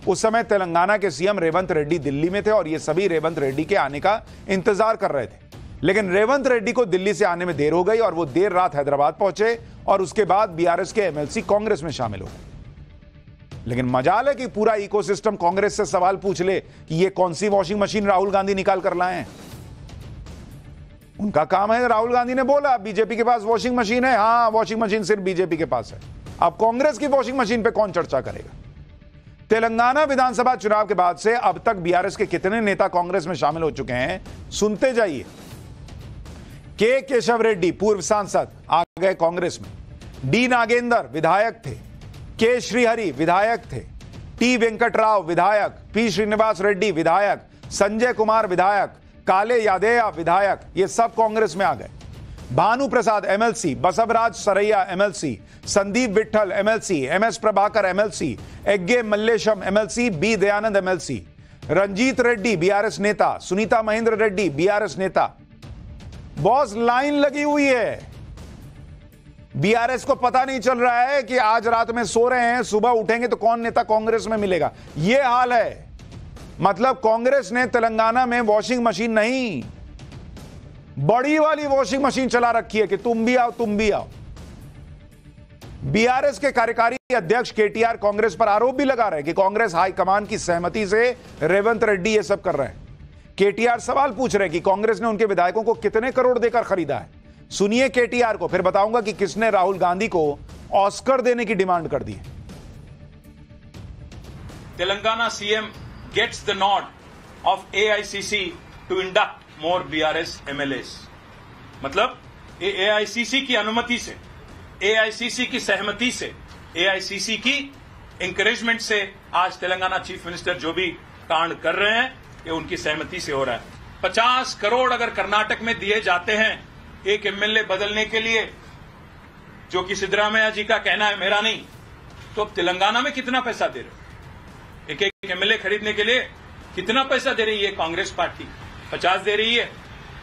उस समय तेलंगाना के सीएम रेवंत रेड्डी दिल्ली में थे और ये सभी रेवंत रेड्डी के आने का इंतजार कर रहे थे। लेकिन रेवंत रेड्डी को दिल्ली से आने में देर हो गई और वो देर रात हैदराबाद पहुंचे और उसके बाद बीआरएस के एमएलसी कांग्रेस में शामिल हो गए। लेकिन मजाल है कि पूरा इकोसिस्टम कांग्रेस से सवाल पूछ ले कि ये कौन सी वॉशिंग मशीन राहुल गांधी निकाल कर लाए हैं। उनका काम है, राहुल गांधी ने बोला बीजेपी के पास वॉशिंग मशीन है, हां वॉशिंग मशीन सिर्फ बीजेपी के पास है। अब कांग्रेस की वॉशिंग मशीन पे कौन चर्चा करेगा? तेलंगाना विधानसभा चुनाव के बाद से अब तक बीआरएस के कितने नेता कांग्रेस में शामिल हो चुके हैं, सुनते जाइए। के केशव रेड्डी पूर्व सांसद गए कांग्रेस में। डी नागेंद्र विधायक थे, के श्रीहरि विधायक थे, टी वेंकटराव विधायक, पी श्रीनिवास रेड्डी विधायक, संजय कुमार विधायक, काले यादव विधायक, ये सब कांग्रेस में आ गए। Bhanu Prasad MLC, Basavaraj Saraiah MLC, Sandeep Vitthal MLC, MS Prabhakar MLC, Egge Mallesham MLC, B Dayanand MLC, Ranjit Reddy BRS नेता, सुनीता महेंद्र रेड्डी बीआरएस नेता। बॉस लाइन लगी हुई है। बीआरएस को पता नहीं चल रहा है कि आज रात में सो रहे हैं, सुबह उठेंगे तो कौन नेता कांग्रेस में मिलेगा। यह हाल है। मतलब कांग्रेस ने तेलंगाना में वॉशिंग मशीन नहीं, बड़ी वाली वॉशिंग मशीन चला रखी है कि तुम भी आओ, तुम भी आओ। बीआरएस के कार्यकारी अध्यक्ष केटीआर कांग्रेस पर आरोप भी लगा रहे हैं कि कांग्रेस हाईकमान की सहमति से रेवंत रेड्डी ये सब कर रहे हैं। केटीआर सवाल पूछ रहे हैं कि कांग्रेस ने उनके विधायकों को कितने करोड़ देकर खरीदा है। सुनिए केटीआर को, फिर बताऊंगा कि किसने राहुल गांधी को ऑस्कर देने की डिमांड कर दी है। Telangana CM gets the nod of AICC to induct more BRS MLAs। मतलब AICC की अनुमति से, AICC की सहमति से, AICC की इंकरेजमेंट से आज तेलंगाना चीफ मिनिस्टर जो भी कांड कर रहे हैं ये उनकी सहमति से हो रहा है। 50 करोड़ अगर कर्नाटक में दिए जाते हैं एक एमएलए बदलने के लिए, जो कि सिद्धरामैया जी का कहना है, मेरा नहीं, तो अब तेलंगाना में कितना पैसा दे रहे हो? एक एक एमएलए खरीदने के लिए कितना पैसा दे रही है कांग्रेस पार्टी? 50 दे रही है,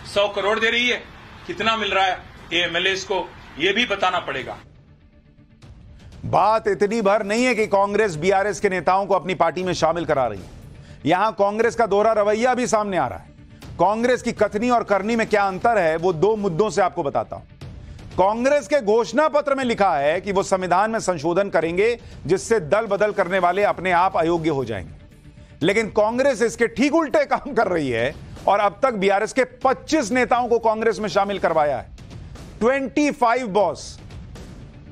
100 करोड़ दे रही है, कितना मिल रहा है ये एमएलए को, ये भी बताना पड़ेगा। बात इतनी भर नहीं है कि कांग्रेस बीआरएस के नेताओं को अपनी पार्टी में शामिल करा रही है। यहां कांग्रेस का दोहरा रवैया भी सामने आ रहा है। कांग्रेस की कथनी और करनी में क्या अंतर है, वो दो मुद्दों से आपको बताता हूं। कांग्रेस के घोषणा पत्र में लिखा है कि वो संविधान में संशोधन करेंगे जिससे दल बदल करने वाले अपने आप अयोग्य हो जाएंगे, लेकिन कांग्रेस इसके ठीक उल्टे काम कर रही है और अब तक बीआरएस के 25 नेताओं को कांग्रेस में शामिल करवाया है। 25 बॉस।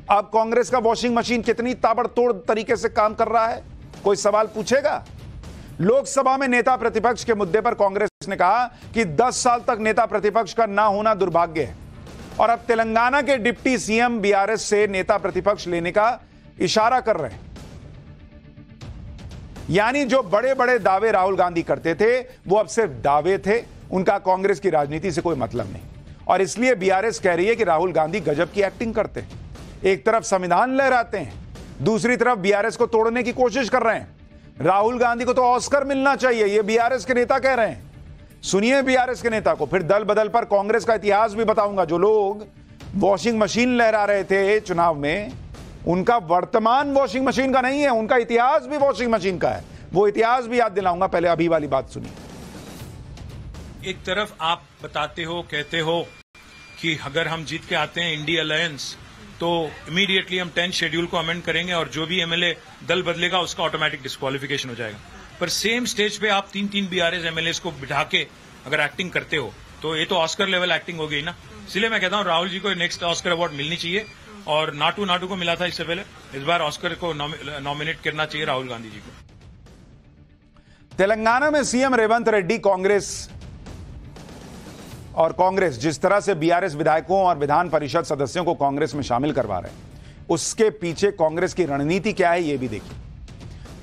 अब कांग्रेस का वॉशिंग मशीन कितनी ताबड़तोड़ तरीके से काम कर रहा है, कोई सवाल पूछेगा? लोकसभा में नेता प्रतिपक्ष के मुद्दे पर कांग्रेस ने कहा कि 10 साल तक नेता प्रतिपक्ष का ना होना दुर्भाग्य है, और अब तेलंगाना के डिप्टी सीएम बीआरएस से नेता प्रतिपक्ष लेने का इशारा कर रहे हैं। यानी जो बड़े बड़े दावे राहुल गांधी करते थे वो अब सिर्फ दावे थे, उनका कांग्रेस की राजनीति से कोई मतलब नहीं। और इसलिए बीआरएस कह रही है कि राहुल गांधी गजब की एक्टिंग करते हैं। एक तरफ संविधान लहराते हैं, दूसरी तरफ बीआरएस को तोड़ने की कोशिश कर रहे हैं। राहुल गांधी को तो ऑस्कर मिलना चाहिए, ये बीआरएस के नेता कह रहे हैं। सुनिए बीआरएस के नेता को, फिर दल बदल पर कांग्रेस का इतिहास भी बताऊंगा। जो लोग वॉशिंग मशीन लहरा रहे थे चुनाव में, उनका वर्तमान वॉशिंग मशीन का नहीं है, उनका इतिहास भी वॉशिंग मशीन का है। वो इतिहास भी याद दिलाऊंगा, पहले अभी वाली बात सुनिए। एक तरफ आप बताते हो, कहते हो कि अगर हम जीत के आते हैं इंडिया अलायंस तो इमीडिएटली हम 10 शेड्यूल को अमेंड करेंगे और जो भी एमएलए दल बदलेगा उसका ऑटोमेटिक डिस्क्वालिफिकेशन हो जाएगा। पर सेम स्टेज पे आप 3-3 बीआरएस एमएलए को बिठा के अगर एक्टिंग करते हो तो ये तो ऑस्कर लेवल एक्टिंग हो गई ना। इसलिए मैं कहता हूं राहुल जी को नेक्स्ट ऑस्कर अवार्ड मिलनी चाहिए, और नाटू को मिला था इससे पहले, इस बार ऑस्कर को नॉमिनेट करना चाहिए राहुल गांधी जी को। तेलंगाना में सीएम रेवंत रेड्डी कांग्रेस जिस तरह से बीआरएस विधायकों और विधान परिषद सदस्यों को कांग्रेस में शामिल करवा रहे हैं, उसके पीछे कांग्रेस की रणनीति क्या है यह भी देखिए।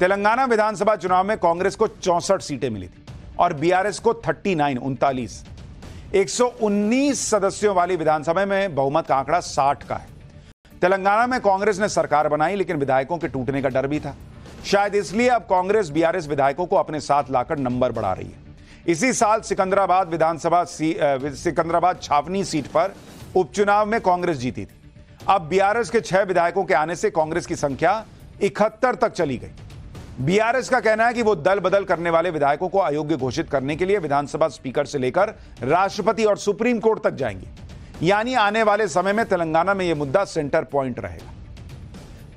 तेलंगाना विधानसभा चुनाव में कांग्रेस को 64 सीटें मिली थी और बीआरएस को 39 119 सदस्यों वाली विधानसभा में बहुमत का आंकड़ा 60 का है। तेलंगाना में कांग्रेस ने सरकार बनाई, लेकिन विधायकों के टूटने का डर भी था। शायद इसलिए अब कांग्रेस बीआरएस विधायकों को अपने साथ लाकर नंबर बढ़ा रही है। इसी साल सिकंदराबाद छावनी सीट पर उपचुनाव में कांग्रेस जीती थी। अब बीआरएस के 6 विधायकों के आने से कांग्रेस की संख्या 71 तक चली गई। बीआरएस का कहना है कि वो दल बदल करने वाले विधायकों को अयोग्य घोषित करने के लिए विधानसभा स्पीकर से लेकर राष्ट्रपति और सुप्रीम कोर्ट तक जाएंगे। यानी आने वाले समय में तेलंगाना में यह मुद्दा सेंटर पॉइंट रहेगा।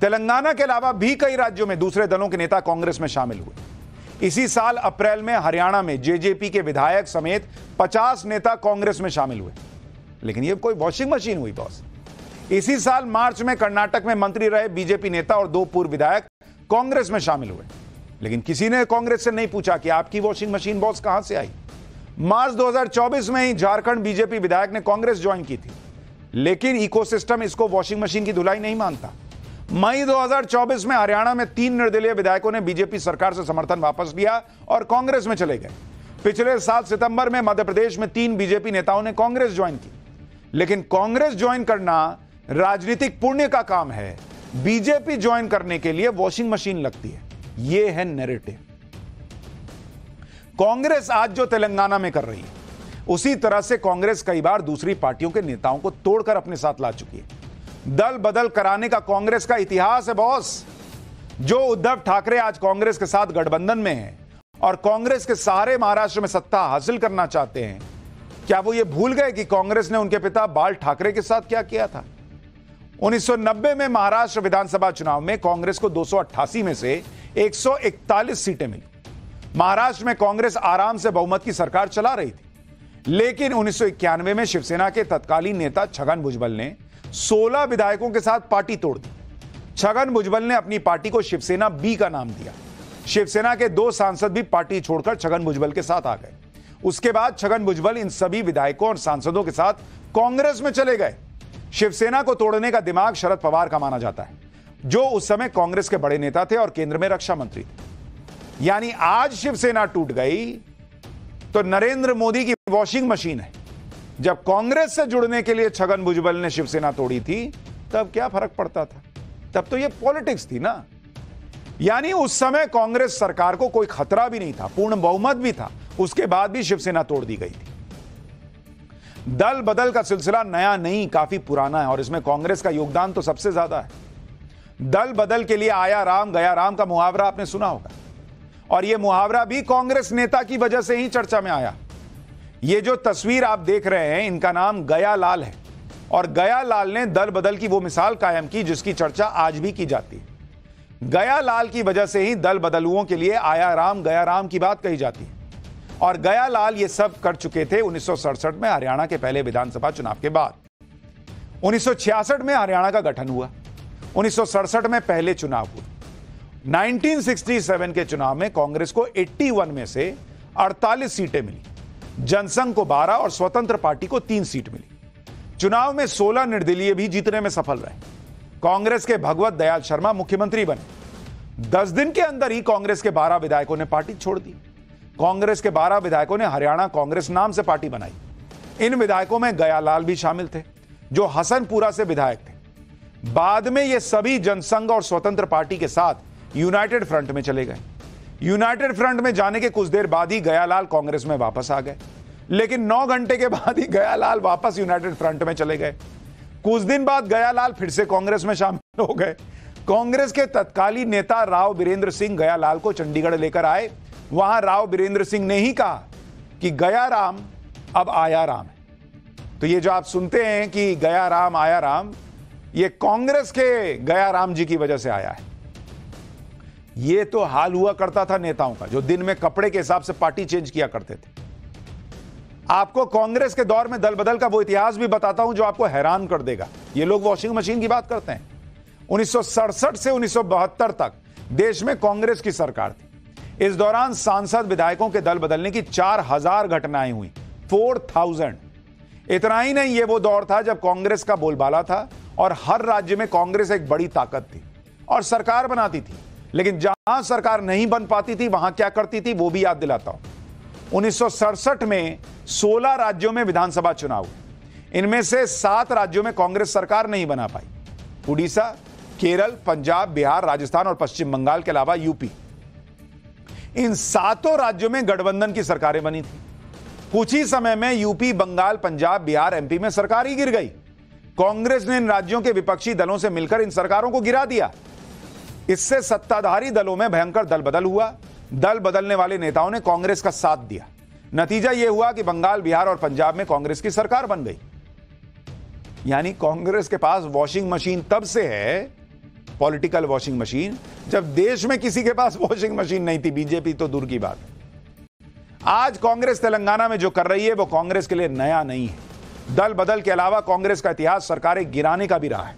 तेलंगाना के अलावा भी कई राज्यों में दूसरे दलों के नेता कांग्रेस में शामिल हुए। इसी साल अप्रैल में हरियाणा में जेजेपी के विधायक समेत 50 नेता कांग्रेस में शामिल हुए, लेकिन यह कोई वॉशिंग मशीन हुई बॉस। इसी साल मार्च में कर्नाटक में मंत्री रहे बीजेपी नेता और 2 पूर्व विधायक कांग्रेस में शामिल हुए, लेकिन किसी ने कांग्रेस से नहीं पूछा कि आपकी वॉशिंग मशीन बॉस कहां से आई। मार्च 2024 में ही झारखंड बीजेपी विधायक ने कांग्रेस ज्वाइन की थी। लेकिन इकोसिस्टम इसको वॉशिंग मशीन की धुलाई नहीं मानता। मई 2024 में हरियाणा में 3 निर्दलीय विधायकों ने बीजेपी सरकार से समर्थन वापस लिया और कांग्रेस में चले गए। पिछले साल सितंबर में मध्य प्रदेश में 3 बीजेपी नेताओं ने कांग्रेस ज्वाइन की, लेकिन कांग्रेस ज्वाइन करना राजनीतिक पुण्य का काम है, बीजेपी ज्वाइन करने के लिए वॉशिंग मशीन लगती है। यह है नैरेटिव। कांग्रेस आज जो तेलंगाना में कर रही है, उसी तरह से कांग्रेस कई बार दूसरी पार्टियों के नेताओं को तोड़कर अपने साथ ला चुकी है। दल बदल कराने का कांग्रेस का इतिहास है बॉस। जो उद्धव ठाकरे आज कांग्रेस के साथ गठबंधन में है और कांग्रेस के सहारे महाराष्ट्र में सत्ता हासिल करना चाहते हैं, क्या वो ये भूल गए कि कांग्रेस ने उनके पिता बाल ठाकरे के साथ क्या किया था? 1990 में महाराष्ट्र विधानसभा चुनाव में कांग्रेस को 288 में से 141 सीटें मिली। महाराष्ट्र में कांग्रेस आराम से बहुमत की सरकार चला रही थी, लेकिन 1991 में शिवसेना के तत्कालीन नेता छगन भुजबल ने 16 विधायकों के साथ पार्टी तोड़ दी। छगन भुजबल ने अपनी पार्टी को शिवसेना बी का नाम दिया। शिवसेना के 2 सांसद भी पार्टी छोड़कर छगन भुजबल के साथ आ गए। उसके बाद छगन भुजबल इन सभी विधायकों और सांसदों के साथ कांग्रेस में चले गए। शिवसेना को तोड़ने का दिमाग शरद पवार का माना जाता है, जो उस समय कांग्रेस के बड़े नेता थे और केंद्र में रक्षा मंत्री थे। यानी आज शिवसेना टूट गई तो नरेंद्र मोदी की वॉशिंग मशीन है। जब कांग्रेस से जुड़ने के लिए छगन भुजबल ने शिवसेना तोड़ी थी, तब क्या फर्क पड़ता था? तब तो ये पॉलिटिक्स थी ना। यानी उस समय कांग्रेस सरकार को कोई खतरा भी नहीं था, पूर्ण बहुमत भी था, उसके बाद भी शिवसेना तोड़ दी गई थी। दल बदल का सिलसिला नया नहीं, काफी पुराना है और इसमें कांग्रेस का योगदान तो सबसे ज्यादा है। दल बदल के लिए आया राम गया राम का मुहावरा आपने सुना होगा, और यह मुहावरा भी कांग्रेस नेता की वजह से ही चर्चा में आया। ये जो तस्वीर आप देख रहे हैं, इनका नाम गया लाल है, और गया लाल ने दल बदल की वो मिसाल कायम की जिसकी चर्चा आज भी की जाती है। गया लाल की वजह से ही दल बदलुओं के लिए आया राम गया राम की बात कही जाती है। और गया लाल ये सब कर चुके थे 1967 में हरियाणा के पहले विधानसभा चुनाव के बाद। 1966 में हरियाणा का गठन हुआ, 1967 में पहले चुनाव हुए। 1967 के चुनाव में कांग्रेस को 81 में से 48 सीटें मिली, जनसंघ को 12 और स्वतंत्र पार्टी को 3 सीट मिली। चुनाव में 16 निर्दलीय भी जीतने में सफल रहे। कांग्रेस के भगवत दयाल शर्मा मुख्यमंत्री बने। 10 दिन के अंदर ही कांग्रेस के 12 विधायकों ने पार्टी छोड़ दी। कांग्रेस के 12 विधायकों ने हरियाणा कांग्रेस नाम से पार्टी बनाई। इन विधायकों में गयालाल भी शामिल थे, जो हसनपुरा से विधायक थे। बाद में ये सभी जनसंघ और स्वतंत्र पार्टी के साथ यूनाइटेड फ्रंट में चले गए। यूनाइटेड फ्रंट में जाने के कुछ देर बाद ही गयालाल कांग्रेस में वापस आ गए, लेकिन 9 घंटे के बाद ही गयालाल वापस यूनाइटेड फ्रंट में चले गए। कुछ दिन बाद गयालाल फिर से कांग्रेस में शामिल हो गए। कांग्रेस के तत्कालीन नेता राव बीरेंद्र सिंह गयालाल को चंडीगढ़ लेकर आए। वहां राव बीरेंद्र सिंह ने ही कहा कि गया राम अब आया राम है। तो ये जो आप सुनते हैं कि गया राम आया राम, ये कांग्रेस के गया राम जी की वजह से आया है। ये तो हाल हुआ करता था नेताओं का, जो दिन में कपड़े के हिसाब से पार्टी चेंज किया करते थे। आपको कांग्रेस के दौर में दल बदल का वो इतिहास भी बताता हूं जो आपको हैरान कर देगा। ये लोग वॉशिंग मशीन की बात करते हैं। 1967 से 1972 तक देश में कांग्रेस की सरकार थी। इस दौरान सांसद विधायकों के दल बदलने की 4000 घटनाएं हुई, 4000। इतना ही नहीं, ये वो दौर था जब कांग्रेस का बोलबाला था और हर राज्य में कांग्रेस एक बड़ी ताकत थी और सरकार बनाती थी। लेकिन जहां सरकार नहीं बन पाती थी, वहां क्या करती थी वो भी याद दिलाता हूं। 1967 में 16 राज्यों में विधानसभा चुनाव हुए। इनमें से 7 राज्यों में कांग्रेस सरकार नहीं बना पाई। उड़ीसा, केरल, पंजाब, बिहार, राजस्थान और पश्चिम बंगाल के अलावा यूपी। इन 7 राज्यों में गठबंधन की सरकारें बनी थी। कुछ ही समय में यूपी, बंगाल, पंजाब, बिहार, एमपी में सरकार ही गिर गई। कांग्रेस ने इन राज्यों के विपक्षी दलों से मिलकर इन सरकारों को गिरा दिया। इससे सत्ताधारी दलों में भयंकर दल बदल हुआ। दल बदलने वाले नेताओं ने कांग्रेस का साथ दिया। नतीजा यह हुआ कि बंगाल, बिहार और पंजाब में कांग्रेस की सरकार बन गई। यानी कांग्रेस के पास वॉशिंग मशीन तब से है, पॉलिटिकल वॉशिंग मशीन, जब देश में किसी के पास वॉशिंग मशीन नहीं थी। बीजेपी तो दूर की बात है। आज कांग्रेस तेलंगाना में जो कर रही है वो कांग्रेस के लिए नया नहीं है। दल बदल के अलावा कांग्रेस का इतिहास सरकारें गिराने का भी रहा है।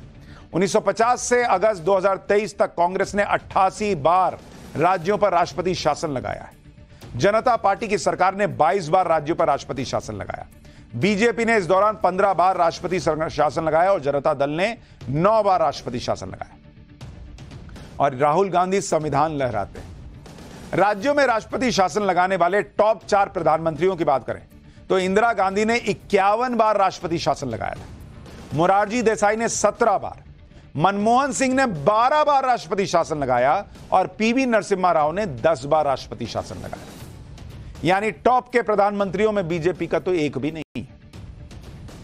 1950 से अगस्त 2023 तक कांग्रेस ने 88 बार राज्यों पर राष्ट्रपति शासन लगाया है। जनता पार्टी की सरकार ने 22 बार राज्यों पर राष्ट्रपति शासन लगाया। बीजेपी ने इस दौरान 15 बार राष्ट्रपति शासन लगाया और जनता दल ने 9 बार राष्ट्रपति शासन लगाया। और राहुल गांधी संविधान लहराते हैं। राज्यों में राष्ट्रपति शासन लगाने वाले टॉप 4 प्रधानमंत्रियों की बात करें तो इंदिरा गांधी ने 51 बार राष्ट्रपति शासन लगाया था, मोरारजी देसाई ने 17 बार, मनमोहन सिंह ने 12 बार राष्ट्रपति शासन लगाया और पीवी नरसिम्हा राव ने 10 बार राष्ट्रपति शासन लगाया। यानी टॉप के प्रधानमंत्रियों में बीजेपी का तो एक भी नहीं है।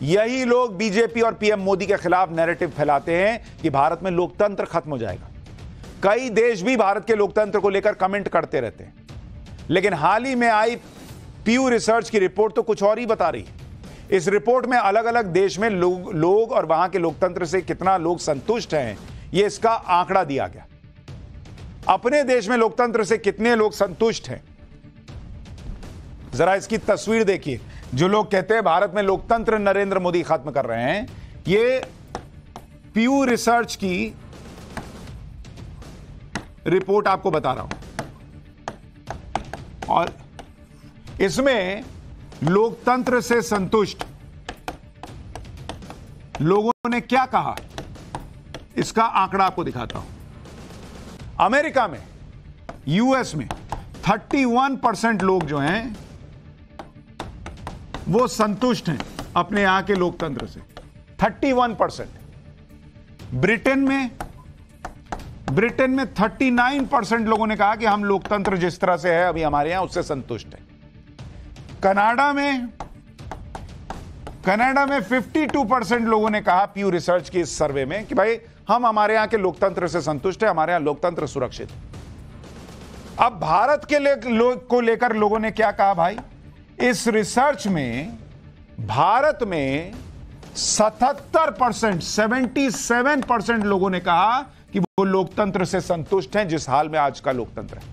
यही लोग बीजेपी और पीएम मोदी के खिलाफ नैरेटिव फैलाते हैं कि भारत में लोकतंत्र खत्म हो जाएगा। कई देश भी भारत के लोकतंत्र को लेकर कमेंट करते रहते हैं, लेकिन हाल ही में आई पीयू रिसर्च की रिपोर्ट तो कुछ और ही बता रही है। इस रिपोर्ट में अलग अलग देश में लोग और वहां के लोकतंत्र से कितना लोग संतुष्ट हैं, यह इसका आंकड़ा दिया गया। अपने देश में लोकतंत्र से कितने लोग संतुष्ट हैं, जरा इसकी तस्वीर देखिए। जो लोग कहते हैं भारत में लोकतंत्र नरेंद्र मोदी खत्म कर रहे हैं, ये पीयू रिसर्च की रिपोर्ट आपको बता रहा हूं। और इसमें लोकतंत्र से संतुष्ट लोगों ने क्या कहा, इसका आंकड़ा आपको दिखाता हूं। अमेरिका में, यूएस में 31% लोग जो हैं वो संतुष्ट हैं अपने यहां के लोकतंत्र से, 31%। ब्रिटेन में 39% लोगों ने कहा कि हम लोकतंत्र जिस तरह से है अभी हमारे यहां उससे संतुष्ट हैं। कनाडा में 52% लोगों ने कहा पीयू रिसर्च की इस सर्वे में कि भाई हम हमारे यहां के लोकतंत्र से संतुष्ट है, हमारे यहां लोकतंत्र सुरक्षित है। अब भारत के को लेकर लोगों ने क्या कहा भाई, इस रिसर्च में भारत में 77% लोगों ने कहा कि वो लोकतंत्र से संतुष्ट हैं जिस हाल में आज का लोकतंत्र है।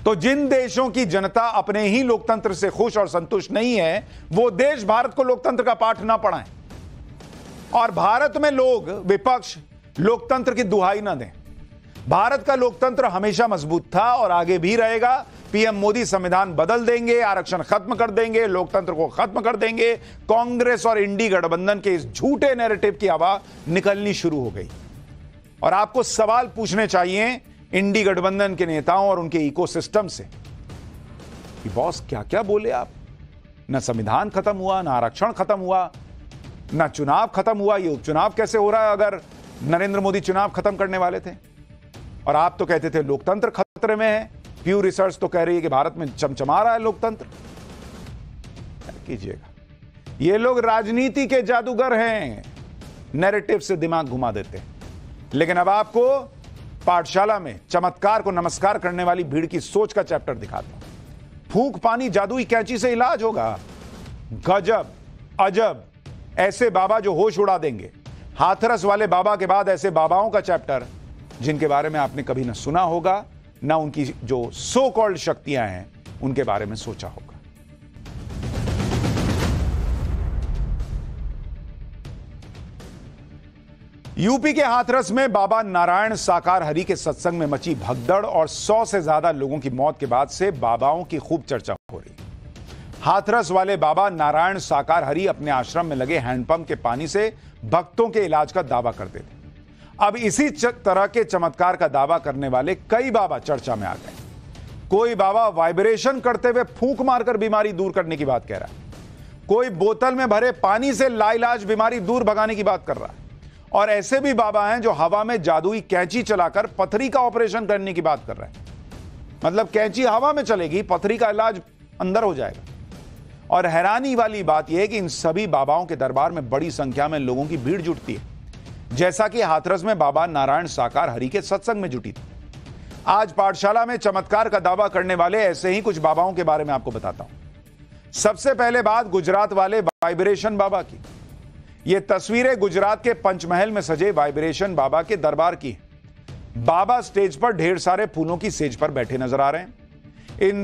तो जिन देशों की जनता अपने ही लोकतंत्र से खुश और संतुष्ट नहीं है, वो देश भारत को लोकतंत्र का पाठ ना पढ़ाएं और भारत में लोग, विपक्ष, लोकतंत्र की दुहाई ना दें। भारत का लोकतंत्र हमेशा मजबूत था और आगे भी रहेगा। पीएम मोदी संविधान बदल देंगे, आरक्षण खत्म कर देंगे, लोकतंत्र को खत्म कर देंगे। कांग्रेस और इंडी गठबंधन के इस झूठे नैरेटिव की हवा निकलनी शुरू हो गई। और आपको सवाल पूछने चाहिए इंडी गठबंधन के नेताओं और उनके इकोसिस्टम से कि बॉस क्या क्या बोले आप। न संविधान खत्म हुआ, न आरक्षण खत्म हुआ, न चुनाव खत्म हुआ। ये उपचुनाव कैसे हो रहा है अगर नरेंद्र मोदी चुनाव खत्म करने वाले थे? और आप तो कहते थे लोकतंत्र खतरे में है। पीयू रिसर्च तो कह रही है कि भारत में चमचमा रहा है लोकतंत्र। क्या कीजिएगा, ये लोग राजनीति के जादूगर हैं, नैरेटिव से दिमाग घुमा देते हैं। लेकिन अब आपको पाठशाला में चमत्कार को नमस्कार करने वाली भीड़ की सोच का चैप्टर दिखाता हूं। फूंक पानी जादुई कैंची से इलाज होगा। गजब अजब, ऐसे बाबा जो होश उड़ा देंगे। हाथरस वाले बाबा के बाद ऐसे बाबाओं का चैप्टर जिनके बारे में आपने कभी न सुना होगा, ना उनकी जो सो कॉल्ड शक्तियां हैं उनके बारे में सोचा होगा। यूपी के हाथरस में बाबा नारायण साकार हरि के सत्संग में मची भगदड़ और 100 से ज्यादा लोगों की मौत के बाद से बाबाओं की खूब चर्चा हो रही। हाथरस वाले बाबा नारायण साकार हरि अपने आश्रम में लगे हैंडपंप के पानी से भक्तों के इलाज का दावा करते थे। अब इसी तरह के चमत्कार का दावा करने वाले कई बाबा चर्चा में आ गए। कोई बाबा वाइब्रेशन करते हुए फूंक मारकर बीमारी दूर करने की बात कह रहा है, कोई बोतल में भरे पानी से लाइलाज बीमारी दूर भगाने की बात कर रहा है, और ऐसे भी बाबा हैं जो हवा में जादुई कैंची चलाकर पथरी का ऑपरेशन करने की बात कर रहे हैं। मतलब कैंची हवा में चलेगी, पथरी का इलाज अंदर हो जाएगा। और हैरानी वाली बात यह है कि इन सभी बाबाओं के दरबार में बड़ी संख्या में लोगों की भीड़ जुटती है, जैसा कि हाथरस में बाबा नारायण साकार हरि के सत्संग में जुटी थी। आज पाठशाला में चमत्कार का दावा करने वाले ऐसे ही कुछ बाबाओं के बारे में आपको बताता हूं। सबसे पहले बात गुजरात वाले वाइब्रेशन बाबा की। यह तस्वीरें गुजरात के पंचमहल में सजे वाइब्रेशन बाबा के दरबार की है। बाबा स्टेज पर ढेर सारे फूलों की सेज पर बैठे नजर आ रहे हैं।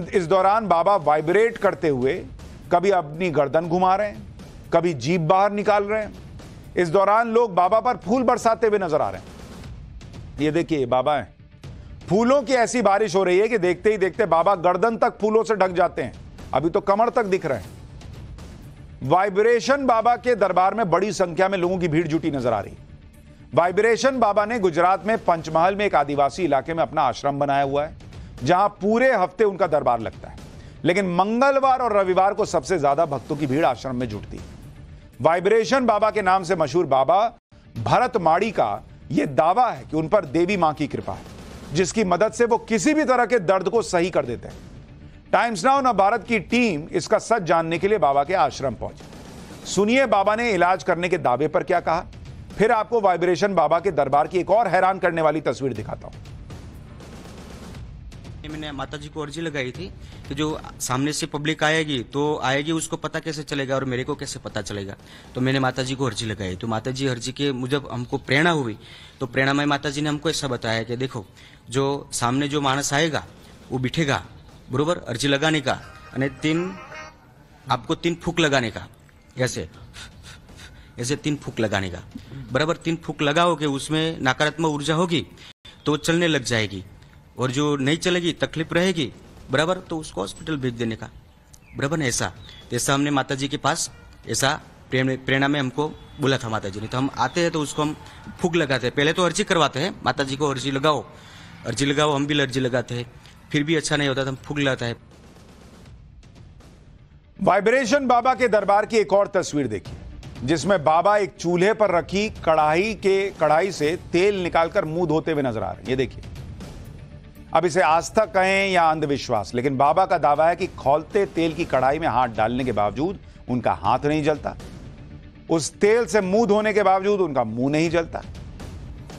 इस दौरान बाबा वाइब्रेट करते हुए कभी अपनी गर्दन घुमा रहे हैं, कभी जीभ बाहर निकाल रहे हैं। इस दौरान लोग बाबा पर फूल बरसाते हुए नजर आ रहे हैं। ये देखिए बाबा हैं, फूलों की ऐसी बारिश हो रही है कि देखते ही देखते बाबा गर्दन तक फूलों से ढक जाते हैं। अभी तो कमर तक दिख रहे हैं। वाइब्रेशन बाबा के दरबार में बड़ी संख्या में लोगों की भीड़ जुटी नजर आ रही। वाइब्रेशन बाबा ने गुजरात में पंचमहल में एक आदिवासी इलाके में अपना आश्रम बनाया हुआ है, जहां पूरे हफ्ते उनका दरबार लगता है। लेकिन मंगलवार और रविवार को सबसे ज्यादा भक्तों की भीड़ आश्रम में जुटती है। वाइब्रेशन बाबा के नाम से मशहूर बाबा भरत माड़ी का यह दावा है कि उन पर देवी मां की कृपा है, जिसकी मदद से वो किसी भी तरह के दर्द को सही कर देते हैं। टाइम्स नाउ न भारत की टीम इसका सच जानने के लिए बाबा के आश्रम पहुंची। सुनिए बाबा ने इलाज करने के दावे पर क्या कहा, फिर आपको वाइब्रेशन बाबा के दरबार की एक और हैरान करने वाली तस्वीर दिखाता हूं। मैंने माता जी को अर्जी लगाई थी कि जो सामने से पब्लिक आएगी तो आएगी, उसको पता कैसे चलेगा और मेरे को कैसे पता चलेगा। तो मैंने माता जी को अर्जी लगाई, तो माता जी अर्जी के मुजब हमको प्रेरणा हुई। तो प्रेरणा में माता जी ने हमको ऐसा बताया कि देखो, जो सामने जो मानस आएगा वो बिठेगा बरोबर अर्जी लगाने का, आपको 3 फूक लगाने का, ऐसे 3 फूक लगाने का बराबर। 3 फूक लगाओगे, उसमें नकारात्मक ऊर्जा होगी तो चलने लग जाएगी, और जो नहीं चलेगी तकलीफ रहेगी बराबर, तो उसको हॉस्पिटल भेज देने का बराबर ना। ऐसा हमने माता जी के पास ऐसा प्रेरणा में हमको बोला था माता जी ने। तो हम आते हैं तो उसको हम फूक लगाते हैं। पहले तो अर्जी करवाते हैं, माता जी को अर्जी लगाओ, हम भी अर्जी लगाते हैं, फिर भी अच्छा नहीं होता तो हम फूक लगाता है। वाइब्रेशन बाबा के दरबार की एक और तस्वीर देखिए, जिसमें बाबा एक चूल्हे पर रखी कढ़ाई से तेल निकालकर मुंह धोते हुए नजर आ रहे हैं। ये देखिए, अब इसे आस्था कहें या अंधविश्वास, लेकिन बाबा का दावा है कि खौलते तेल की कढ़ाई में हाथ डालने के बावजूद उनका हाथ नहीं जलता, उस तेल से मुंह धोने के बावजूद उनका मुंह नहीं जलता।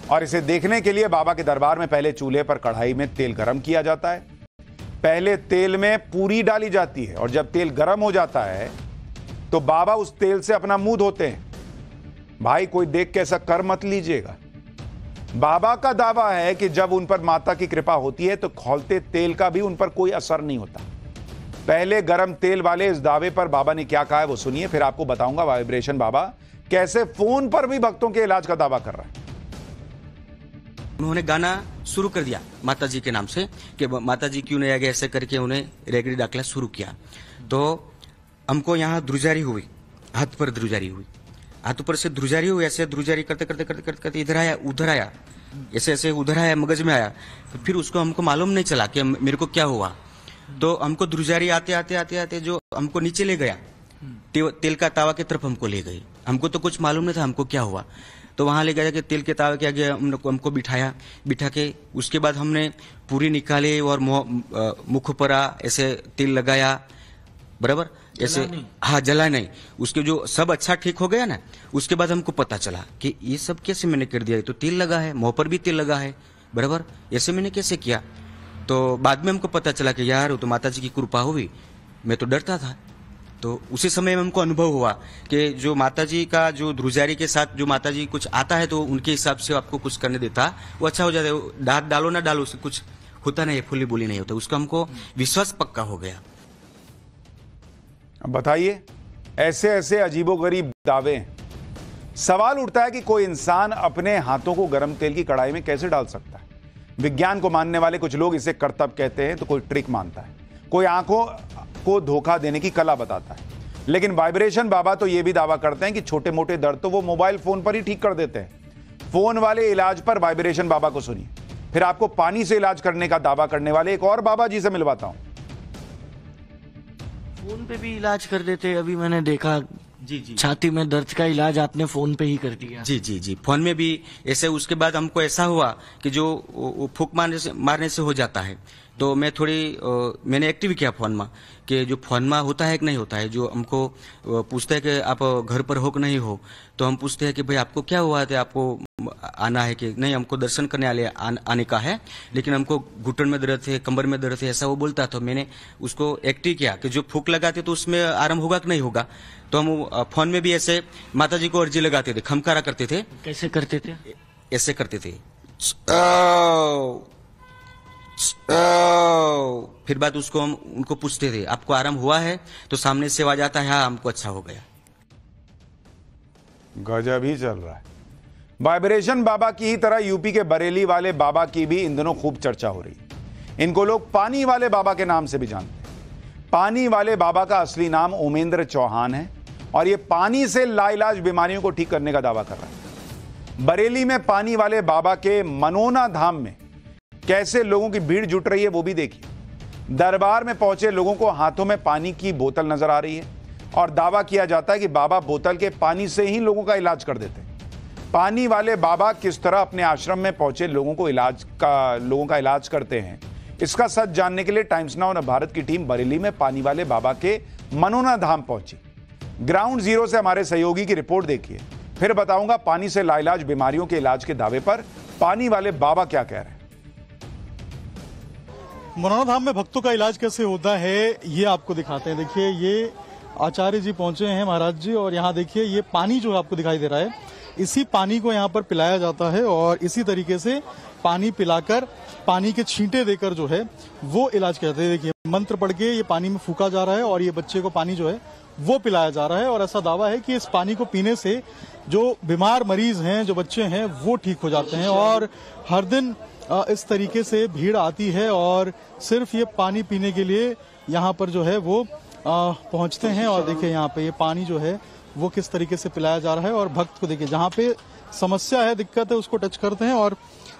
और इसे देखने के लिए बाबा के दरबार में पहले चूल्हे पर कढ़ाई में तेल गर्म किया जाता है, पहले तेल में पूरी डाली जाती है, और जब तेल गर्म हो जाता है तो बाबा उस तेल से अपना मुंह धोते हैं। भाई कोई देख के ऐसा कर मत लीजिएगा। बाबा का दावा है कि जब उन पर माता की कृपा होती है तो खौलते तेल का भी उन पर कोई असर नहीं होता। पहले गर्म तेल वाले इस दावे पर बाबा ने क्या कहा है वो सुनिए, फिर आपको बताऊंगा वाइब्रेशन बाबा कैसे फोन पर भी भक्तों के इलाज का दावा कर रहा है। उन्होंने गाना शुरू कर दिया माता जी के नाम से कि माता जी क्यों नहीं आ गए, ऐसे करके उन्हें रेगड़ी दाखला शुरू किया। तो हमको यहाँ ध्रुजारी हुई, हाथ पर ध्रुजारी हुई, हाथ ऊपर से ध्रुजारी हुई। ऐसे ध्रुजारी करते करते करते करते करते इधर आया, उधर आया, ऐसे ऐसे उधर आया, मगज में आया। तो फिर उसको हमको मालूम नहीं चला कि मेरे को क्या हुआ। तो हमको ध्रुजारी आते आते आते आते जो हमको नीचे ले गया, तेल का तावा की तरफ हमको ले गई। हमको तो कुछ मालूम नहीं था हमको क्या हुआ। तो वहां ले गया कि तेल के तावे के आगे हमको बिठा के उसके बाद हमने पूरी निकाली और मुख पर ऐसे तेल लगाया बराबर, ऐसे हाँ जला नहीं। उसके जो सब अच्छा ठीक हो गया ना, उसके बाद हमको पता चला कि ये सब कैसे मैंने कर दिया। तो तेल लगा है, मुंह पर भी तेल लगा है बराबर, ऐसे मैंने कैसे किया। तो बाद में हमको पता चला कि यार वो तो माता जी की कृपा हुई, मैं तो डरता था। तो उसी समय में हमको अनुभव हुआ कि जो माता जी का जो ध्रुजारी के साथ जो माता जी कुछ आता है तो उनके हिसाब से आपको कुछ करने देता, वो अच्छा हो जाता है। दांत डालो ना डालो उससे कुछ होता नहीं है, फुली बोली नहीं होता। उसका हमको विश्वास पक्का हो गया। अब बताइए, ऐसे ऐसे अजीबोगरीब दावे हैं। सवाल उठता है कि कोई इंसान अपने हाथों को गर्म तेल की कढ़ाई में कैसे डाल सकता है। विज्ञान को मानने वाले कुछ लोग इसे करतब कहते हैं, तो कोई ट्रिक मानता है, कोई आंखों को धोखा देने की कला बताता है। लेकिन वाइब्रेशन बाबा तो यह भी दावा करते हैं कि छोटे मोटे दर्द तो वो मोबाइल फोन पर ही ठीक कर देते हैं। फोन वाले इलाज पर वाइब्रेशन बाबा को सुनिए, फिर आपको पानी से इलाज करने का दावा करने वाले एक और बाबा जी से मिलवाता हूं। फोन पे भी इलाज कर देते हैं, अभी मैंने देखा। जी छाती में दर्द का इलाज आपने फोन पे ही कर दिया। जी फोन में भी ऐसे। उसके बाद हमको ऐसा हुआ कि जो फूक मारने से हो जाता है, तो मैं मैंने एक्टिव किया फोन में कि जो फोन में होता है कि नहीं होता है। जो हमको पूछता है कि आप घर पर हो कि नहीं हो, तो हम पूछते हैं कि भाई आपको क्या हुआ है, आपको आना है कि नहीं, हमको दर्शन करने आने का है, लेकिन हमको घुटन में दर्द है, कमर में दर्द है, ऐसा वो बोलता। तो मैंने उसको एक्टिव किया कि जो फूक लगाते तो उसमें आराम होगा कि नहीं होगा। तो हम फोन में भी ऐसे माता जी को अर्जी लगाते थे, खमकारा करते थे। कैसे करते थे? ऐसे करते थे। फिर बाद उसको हम उनको पूछते थे आपको आराम हुआ है, तो सामने से आवाज आता है हाँ हमको अच्छा हो गया। गजब ही चल रहा है। वाइब्रेशन बाबा की ही तरह यूपी के बरेली वाले बाबा की भी इन दिनों खूब चर्चा हो रही है। इनको लोग पानी वाले बाबा के नाम से भी जानते हैं। पानी वाले बाबा का असली नाम ओमेंद्र चौहान है और ये पानी से लाइलाज बीमारियों को ठीक करने का दावा कर रहा है। बरेली में पानी वाले बाबा के मनोना धाम में कैसे लोगों की भीड़ जुट रही है वो भी देखिए। दरबार में पहुंचे लोगों को हाथों में पानी की बोतल नजर आ रही है और दावा किया जाता है कि बाबा बोतल के पानी से ही लोगों का इलाज कर देते हैं। पानी वाले बाबा किस तरह अपने आश्रम में पहुंचे लोगों का इलाज करते हैं, इसका सच जानने के लिए टाइम्स नाउ भारत की टीम बरेली में पानी वाले बाबा के मनोना धाम पहुंची। ग्राउंड जीरो से हमारे सहयोगी की रिपोर्ट देखिए, फिर बताऊंगा पानी से लाइलाज बीमारियों के इलाज के दावे पर पानी वाले बाबा क्या कह रहे हैं। मनोना धाम में भक्तों का इलाज कैसे होता है ये आपको दिखाते हैं। देखिए ये आचार्य जी पहुंचे हैं महाराज जी, और यहाँ देखिए ये पानी जो आपको दिखाई दे रहा है, इसी पानी को यहाँ पर पिलाया जाता है और इसी तरीके से पानी पिलाकर पानी के छींटे देकर जो है वो इलाज किया जाता है। देखिए मंत्र पढ़ के ये पानी में फूका जा रहा है और ये बच्चे को पानी जो है वो पिलाया जा रहा है, और ऐसा दावा है कि इस पानी को पीने से जो बीमार मरीज हैं, जो बच्चे हैं, वो ठीक हो जाते हैं। और हर दिन इस तरीके से भीड़ आती है और सिर्फ ये पानी पीने के लिए यहाँ पर जो है वो पहुंचते हैं। और देखिए यहाँ पे ये पानी जो है वो किस तरीके से पिलाया जा रहा है, और भक्त को देखिए जहाँ पे समस्या है, दिक्कत है, उसको टच करते हैं और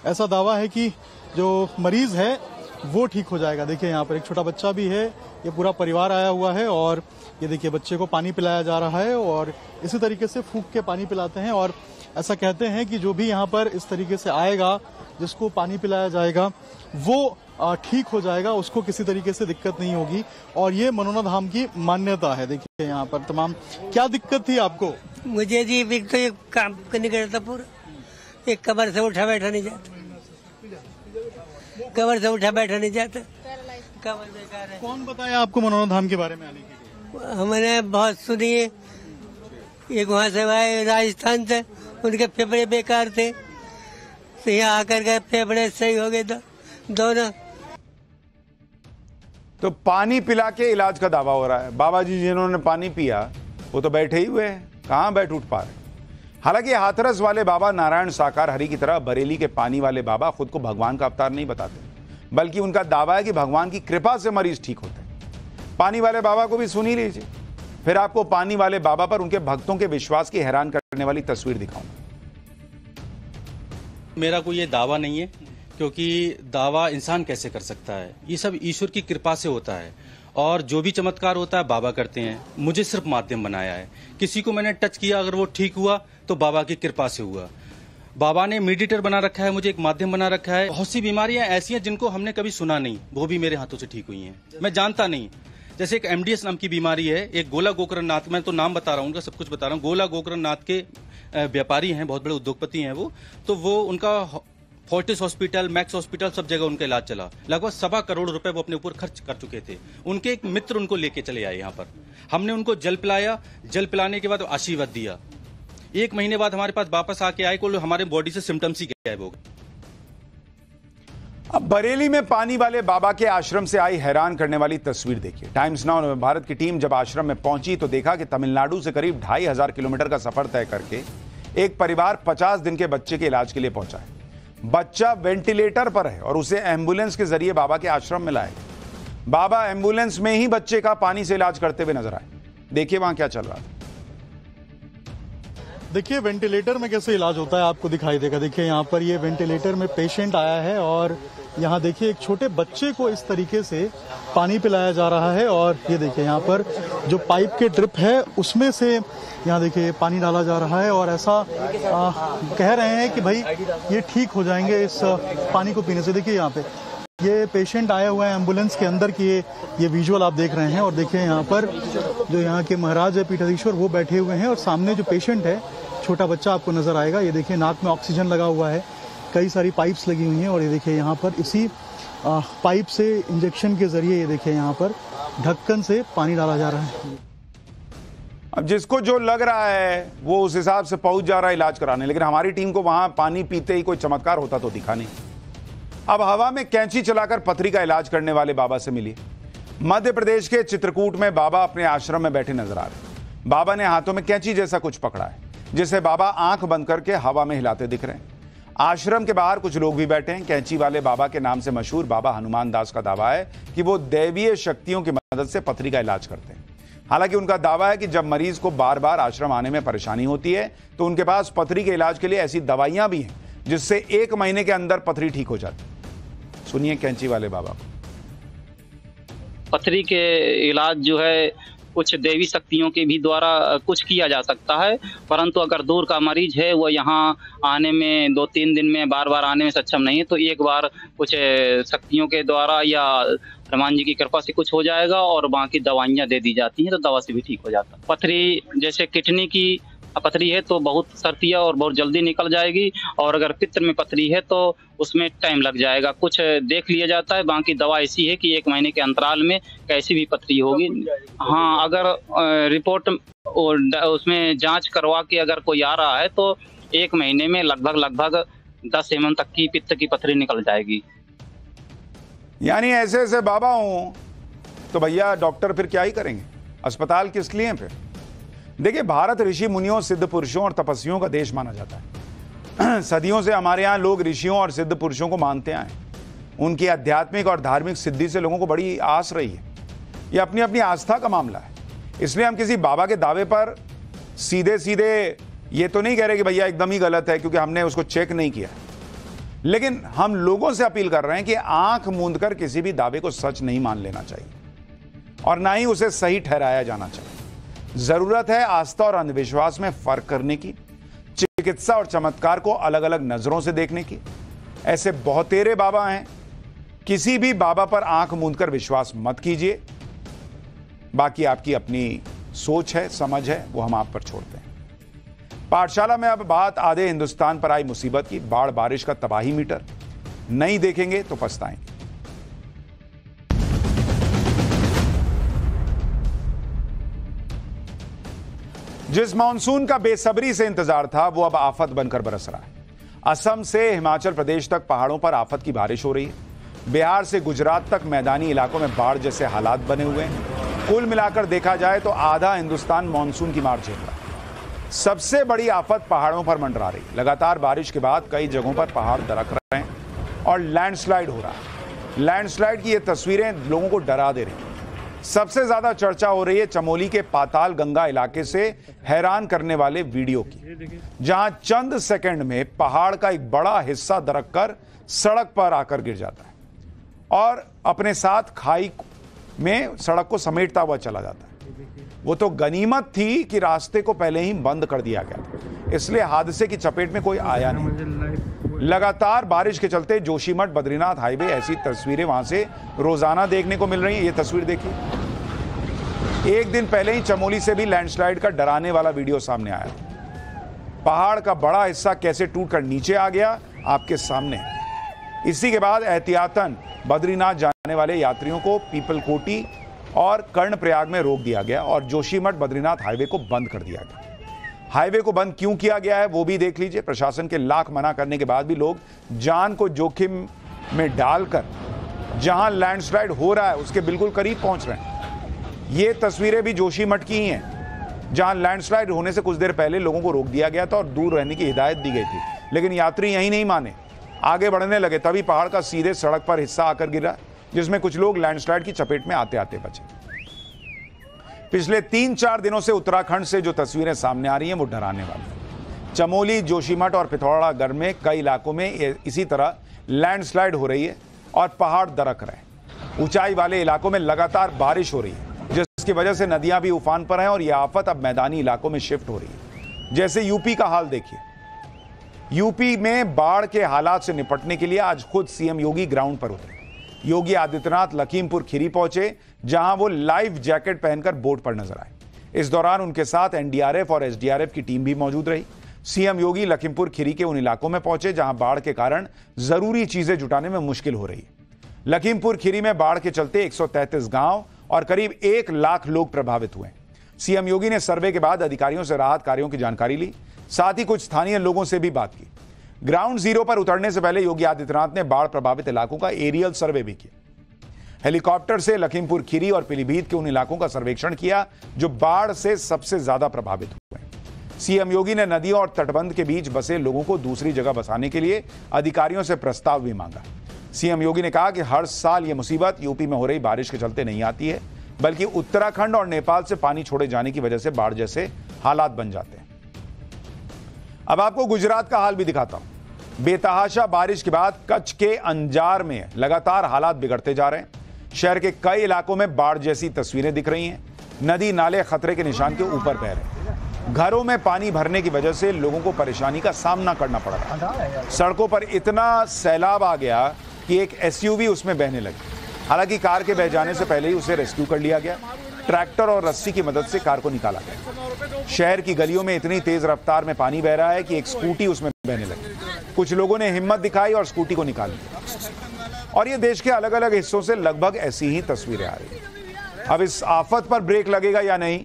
ऐसा दावा है कि जो मरीज है वो ठीक हो जाएगा। देखिए यहाँ पर एक छोटा बच्चा भी है, ये पूरा परिवार आया हुआ है और ये देखिए बच्चे को पानी पिलाया जा रहा है और इसी तरीके से फूंक के पानी पिलाते हैं। और ऐसा कहते हैं कि जो भी यहाँ पर इस तरीके से आएगा, जिसको पानी पिलाया जाएगा, वो ठीक हो जाएगा, उसको किसी तरीके से दिक्कत नहीं होगी। और ये मनोना धाम की मान्यता है। देखिए यहाँ पर तमाम क्या दिक्कत थी आपको? मुझे जी एक तो एक काम करने का था, पूरा एक कमर से उठा बैठा नहीं जाता, कमर से उठा बैठा नहीं जाता, कमर बेकार है। कौन बताया आपको मनोना धाम के बारे में आने की? हमने बहुत सुनी है, एक वहाँ से आए राजस्थान से, उनके फेफड़े बेकार थे, तो यहाँ आकर के फेफड़े सही हो गए दोनों। तो पानी पिला के इलाज का दावा हो रहा है। बाबा जी जिन्होंने पानी पिया वो तो बैठे ही हुए हैं, कहां बैठ उठ पा रहे। हालांकि हाथरस वाले बाबा नारायण साकार हरि की तरह बरेली के पानी वाले बाबा खुद को भगवान का अवतार नहीं बताते, बल्कि उनका दावा है कि भगवान की कृपा से मरीज ठीक होते हैं। पानी वाले बाबा को भी सुन ही लीजिए, फिर आपको पानी वाले बाबा पर उनके भक्तों के विश्वास की हैरान करने वाली तस्वीर दिखाऊंगा। मेरा कोई ये दावा नहीं है, क्योंकि दावा इंसान कैसे कर सकता है, ये सब ईश्वर की कृपा से होता है और जो भी चमत्कार होता है बाबा करते हैं। मुझे सिर्फ माध्यम बनाया है, किसी को मैंने टच किया, अगर वो ठीक हुआ तो बाबा की कृपा से हुआ। बाबा ने मेडिटेटर बना रखा है, मुझे एक माध्यम बना रखा है। बहुत सी बीमारियां ऐसी हैं जिनको हमने कभी सुना नहीं, वो भी मेरे हाथों से ठीक हुई हैं, मैं जानता नहीं। जैसे एक MDS नाम की बीमारी है, एक गोला गोकर्ण नाथ, मैं तो नाम बता रहा हूँ, उनका सब कुछ बता रहा हूँ। गोला गोकर्ण नाथ के व्यापारी हैं, बहुत बड़े उद्योगपति हैं वो, तो वो उनका फोर्टिस हॉस्पिटल, मैक्स हॉस्पिटल, सब जगह उनका इलाज चला। लगभग 1.25 करोड़ रुपए वो अपने ऊपर खर्च कर चुके थे। उनके एक मित्र उनको लेके चले आए यहाँ पर, हमने उनको जल पिलाया, जल पिलाने के बाद आशीर्वाद दिया। 1 महीने बाद हमारे पास वापस आके आए, को हमारे बॉडी से सिम्टम्स ही गायब हो गए। अब बरेली में पानी वाले बाबा के आश्रम से आई हैरान करने वाली तस्वीर देखिए। टाइम्स नाउ भारत की टीम जब आश्रम में पहुंची तो देखा कि तमिलनाडु से करीब 2500 किलोमीटर का सफर तय करके एक परिवार 50 दिन के बच्चे के इलाज के लिए पहुंचा है। बच्चा वेंटिलेटर पर है और उसे एम्बुलेंस के जरिए बाबा के आश्रम में लाए। बाबा एम्बुलेंस में ही बच्चे का पानी से इलाज करते हुए नजर आए। देखिए वहां क्या चल रहा है। देखिए वेंटिलेटर में कैसे इलाज होता है आपको दिखाई देगा। देखिए यहाँ पर ये वेंटिलेटर में पेशेंट आया है और यहाँ देखिए एक छोटे बच्चे को इस तरीके से पानी पिलाया जा रहा है। और ये देखिए यहाँ पर जो पाइप के ड्रिप है उसमें से यहाँ देखिए पानी डाला जा रहा है और ऐसा कह रहे हैं कि भाई ये ठीक हो जाएंगे इस पानी को पीने से। देखिए यहाँ पे ये पेशेंट आया हुआ है एम्बुलेंस के अंदर की, ये विजुअल आप देख रहे हैं। और देखिए यहाँ पर जो यहाँ के महाराज है पीठाधीश्वर, वो बैठे हुए हैं और सामने जो पेशेंट है, छोटा बच्चा आपको नजर आएगा। ये देखिए नाक में ऑक्सीजन लगा हुआ है, कई सारी पाइप्स लगी हुई हैं और ये देखिए यहाँ पर इसी पाइप से इंजेक्शन के जरिए ये देखिए यहाँ पर ढक्कन से पानी डाला जा रहा है। अब जिसको जो लग रहा है वो उस हिसाब से पहुंच जा रहा है इलाज कराने, लेकिन हमारी टीम को वहां पानी पीते ही कोई चमत्कार होता तो दिखा नहीं। अब हवा में कैंची चलाकर पथरी का इलाज करने वाले बाबा से मिलिए। मध्य प्रदेश के चित्रकूट में बाबा अपने आश्रम में बैठे नजर आ रहे। बाबा ने हाथों में कैंची जैसा कुछ पकड़ा है, जिसे बाबा आंख बंद करके हवा में हिलाते दिख रहे हैं। आश्रम के बाहर कुछ लोग भी बैठे हैं। कैंची वाले बाबा के नाम से मशहूर बाबा हनुमान दास का दावा है कि वो दैवीय शक्तियों की मदद से पथरी का इलाज करते हैं। हालांकि उनका दावा है कि जब मरीज को बार बार आश्रम आने में परेशानी होती है तो उनके पास पथरी के इलाज के लिए ऐसी दवाइयां भी हैं जिससे 1 महीने के अंदर पथरी ठीक हो जाती। सुनिए कैंची वाले बाबा को। पथरी के इलाज जो है कुछ देवी शक्तियों के भी द्वारा कुछ किया जा सकता है, परंतु अगर दूर का मरीज है वो यहाँ आने में 2-3 दिन में बार बार आने में सक्षम नहीं है तो एक बार कुछ शक्तियों के द्वारा या हनुमान जी की कृपा से कुछ हो जाएगा और बाकी दवाइयाँ दे दी जाती हैं तो दवा से भी ठीक हो जाता है। पथरी जैसे किडनी की पथरी है तो बहुत सर्तिया और बहुत जल्दी निकल जाएगी, और अगर पित्त में पथरी है तो उसमें टाइम लग जाएगा, कुछ देख लिया जाता है। बाकी दवा ऐसी है कि 1 महीने के अंतराल में कैसी भी पथरी होगी। हाँ, अगर रिपोर्ट उसमें जांच करवा के अगर कोई आ रहा है तो 1 महीने में लगभग 10 mm तक की पित्त की पथरी निकल जाएगी। यानी ऐसे ऐसे बाबा हों तो भैया डॉक्टर फिर क्या ही करेंगे, अस्पताल किस लिए हैं फिर। देखिए, भारत ऋषि मुनियों, सिद्ध पुरुषों और तपस्वियों का देश माना जाता है। सदियों से हमारे यहाँ लोग ऋषियों और सिद्ध पुरुषों को मानते आए। उनकी आध्यात्मिक और धार्मिक सिद्धि से लोगों को बड़ी आस रही है। यह अपनी अपनी आस्था का मामला है, इसलिए हम किसी बाबा के दावे पर सीधे सीधे ये तो नहीं कह रहे कि भैया एकदम ही गलत है क्योंकि हमने उसको चेक नहीं किया। लेकिन हम लोगों से अपील कर रहे हैं कि आंख मूंद कर किसी भी दावे को सच नहीं मान लेना चाहिए और ना ही उसे सही ठहराया जाना चाहिए। जरूरत है आस्था और अंधविश्वास में फर्क करने की, चिकित्सा और चमत्कार को अलग अलग नजरों से देखने की। ऐसे बहुतेरे बाबा हैं, किसी भी बाबा पर आंख मूंदकर विश्वास मत कीजिए। बाकी आपकी अपनी सोच है, समझ है, वो हम आप पर छोड़ते हैं। पाठशाला में अब बात आधे हिंदुस्तान पर आई मुसीबत की। बाढ़ बारिश का तबाही मीटर नहीं देखेंगे तो पछताएंगे। जिस मानसून का बेसब्री से इंतजार था वो अब आफत बनकर बरस रहा है। असम से हिमाचल प्रदेश तक पहाड़ों पर आफत की बारिश हो रही है। बिहार से गुजरात तक मैदानी इलाकों में बाढ़ जैसे हालात बने हुए हैं। कुल मिलाकर देखा जाए तो आधा हिंदुस्तान मानसून की मार झेल रहा है। सबसे बड़ी आफत पहाड़ों पर मंडरा रही है। लगातार बारिश के बाद कई जगहों पर पहाड़ दरक रहे हैं और लैंडस्लाइड हो रहा है। लैंडस्लाइड की ये तस्वीरें लोगों को डरा दे रही हैं। सबसे ज्यादा चर्चा हो रही है चमोली के पाताल गंगा इलाके से हैरान करने वाले वीडियो की, जहां चंद सेकंड में पहाड़ का एक बड़ा हिस्सा दरककर सड़क पर आकर गिर जाता है और अपने साथ खाई में सड़क को समेटता हुआ चला जाता है। वो तो गनीमत थी कि रास्ते को पहले ही बंद कर दिया गया था, इसलिए हादसे की चपेट में कोई आया नहीं। लगातार बारिश के चलते जोशीमठ बद्रीनाथ हाईवे, ऐसी तस्वीरें वहां से रोजाना देखने को मिल रही हैं। ये तस्वीर देखिए, एक दिन पहले ही चमोली से भी लैंडस्लाइड का डराने वाला वीडियो सामने आया। पहाड़ का बड़ा हिस्सा कैसे टूटकर नीचे आ गया आपके सामने। इसी के बाद एहतियातन बद्रीनाथ जाने वाले यात्रियों को पीपलकोटी और कर्णप्रयाग में रोक दिया गया और जोशीमठ बद्रीनाथ हाईवे को बंद कर दिया गया। हाईवे को बंद क्यों किया गया है वो भी देख लीजिए। प्रशासन के लाख मना करने के बाद भी लोग जान को जोखिम में डालकर जहां लैंडस्लाइड हो रहा है उसके बिल्कुल करीब पहुंच रहे हैं। ये तस्वीरें भी जोशीमठ की ही हैं, जहां लैंडस्लाइड होने से कुछ देर पहले लोगों को रोक दिया गया था और दूर रहने की हिदायत दी गई थी, लेकिन यात्री यही नहीं माने, आगे बढ़ने लगे। तभी पहाड़ का सीधे सड़क पर हिस्सा आकर गिरा, जिसमें कुछ लोग लैंडस्लाइड की चपेट में आते आते बचे। पिछले 3-4 दिनों से उत्तराखंड से जो तस्वीरें सामने आ रही हैं वो डराने वाली हैं। चमोली, जोशीमठ और पिथौरागढ़ में कई इलाकों में इसी तरह लैंडस्लाइड हो रही है और पहाड़ दरक रहे हैं। ऊंचाई वाले इलाकों में लगातार बारिश हो रही है, जिसकी वजह से नदियां भी उफान पर हैं और यह आफत अब मैदानी इलाकों में शिफ्ट हो रही है। जैसे यूपी का हाल देखिए। यूपी में बाढ़ के हालात से निपटने के लिए आज खुद सीएम योगी ग्राउंड पर उतरे। योगी आदित्यनाथ लखीमपुर खीरी पहुंचे, जहां वो लाइफ जैकेट पहनकर बोट पर नजर आए। इस दौरान उनके साथ एनडीआरएफ और एसडीआरएफ की टीम भी मौजूद रही। सीएम योगी लखीमपुर खीरी के उन इलाकों में पहुंचे जहां बाढ़ के कारण जरूरी चीजें जुटाने में मुश्किल हो रही है। लखीमपुर खीरी में बाढ़ के चलते 133 गांव और करीब 1 लाख लोग प्रभावित हुए। सीएम योगी ने सर्वे के बाद अधिकारियों से राहत कार्यों की जानकारी ली, साथ ही कुछ स्थानीय लोगों से भी बात की। ग्राउंड जीरो पर उतरने से पहले योगी आदित्यनाथ ने बाढ़ प्रभावित इलाकों का एरियल सर्वे भी किया। हेलीकॉप्टर से लखीमपुर खीरी और पीलीभीत के उन इलाकों का सर्वेक्षण किया जो बाढ़ से सबसे ज्यादा प्रभावित हुए। सीएम योगी ने नदियों और तटबंध के बीच बसे लोगों को दूसरी जगह बसाने के लिए अधिकारियों से प्रस्ताव भी मांगा। सीएम योगी ने कहा कि हर साल यह मुसीबत यूपी में हो रही बारिश के चलते नहीं आती है। बल्कि उत्तराखंड और नेपाल से पानी छोड़े जाने की वजह से बाढ़ जैसे हालात बन जाते हैं। अब आपको गुजरात का हाल भी दिखाता हूं। बेतहाशा बारिश के बाद कच्छ के अंजार में लगातार हालात बिगड़ते जा रहे हैं। शहर के कई इलाकों में बाढ़ जैसी तस्वीरें दिख रही हैं। नदी नाले खतरे के निशान के ऊपर बह रहे हैं। घरों में पानी भरने की वजह से लोगों को परेशानी का सामना करना पड़ रहा है। सड़कों पर इतना सैलाब आ गया कि एक एसयूवी उसमें बहने लगी। हालांकि कार के बह जाने से पहले ही उसे रेस्क्यू कर लिया गया। ट्रैक्टर और रस्सी की मदद से कार को निकाला गया। शहर की गलियों में इतनी तेज रफ्तार में पानी बह रहा है कि एक स्कूटी उसमें बहने लगी। कुछ लोगों ने हिम्मत दिखाई और स्कूटी को निकाल लिया। और ये देश के अलग अलग हिस्सों से लगभग ऐसी ही तस्वीरें आ रही हैं। अब इस आफत पर ब्रेक लगेगा या नहीं।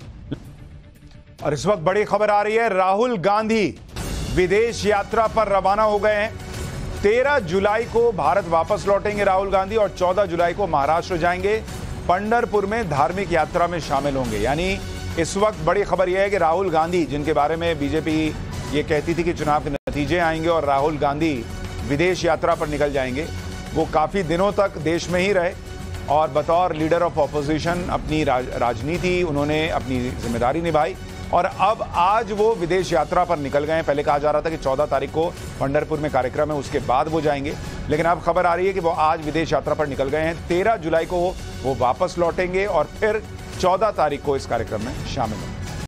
और इस वक्त बड़ी खबर आ रही है, राहुल गांधी विदेश यात्रा पर रवाना हो गए हैं। 13 जुलाई को भारत वापस लौटेंगे राहुल गांधी और 14 जुलाई को महाराष्ट्र जाएंगे। पंढरपुर में धार्मिक यात्रा में शामिल होंगे। यानी इस वक्त बड़ी खबर यह है कि राहुल गांधी, जिनके बारे में बीजेपी ये कहती थी कि चुनाव के नतीजे आएंगे और राहुल गांधी विदेश यात्रा पर निकल जाएंगे, वो काफी दिनों तक देश में ही रहे और बतौर लीडर ऑफ ऑपोजिशन अपनी राजनीति उन्होंने अपनी जिम्मेदारी निभाई। और अब आज वो विदेश यात्रा पर निकल गए हैं। पहले कहा जा रहा था कि 14 तारीख को पंढरपुर में कार्यक्रम है, उसके बाद वो जाएंगे, लेकिन अब खबर आ रही है कि वो आज विदेश यात्रा पर निकल गए हैं। 13 जुलाई को वो वापस लौटेंगे और फिर 14 तारीख को इस कार्यक्रम में शामिल होंगे।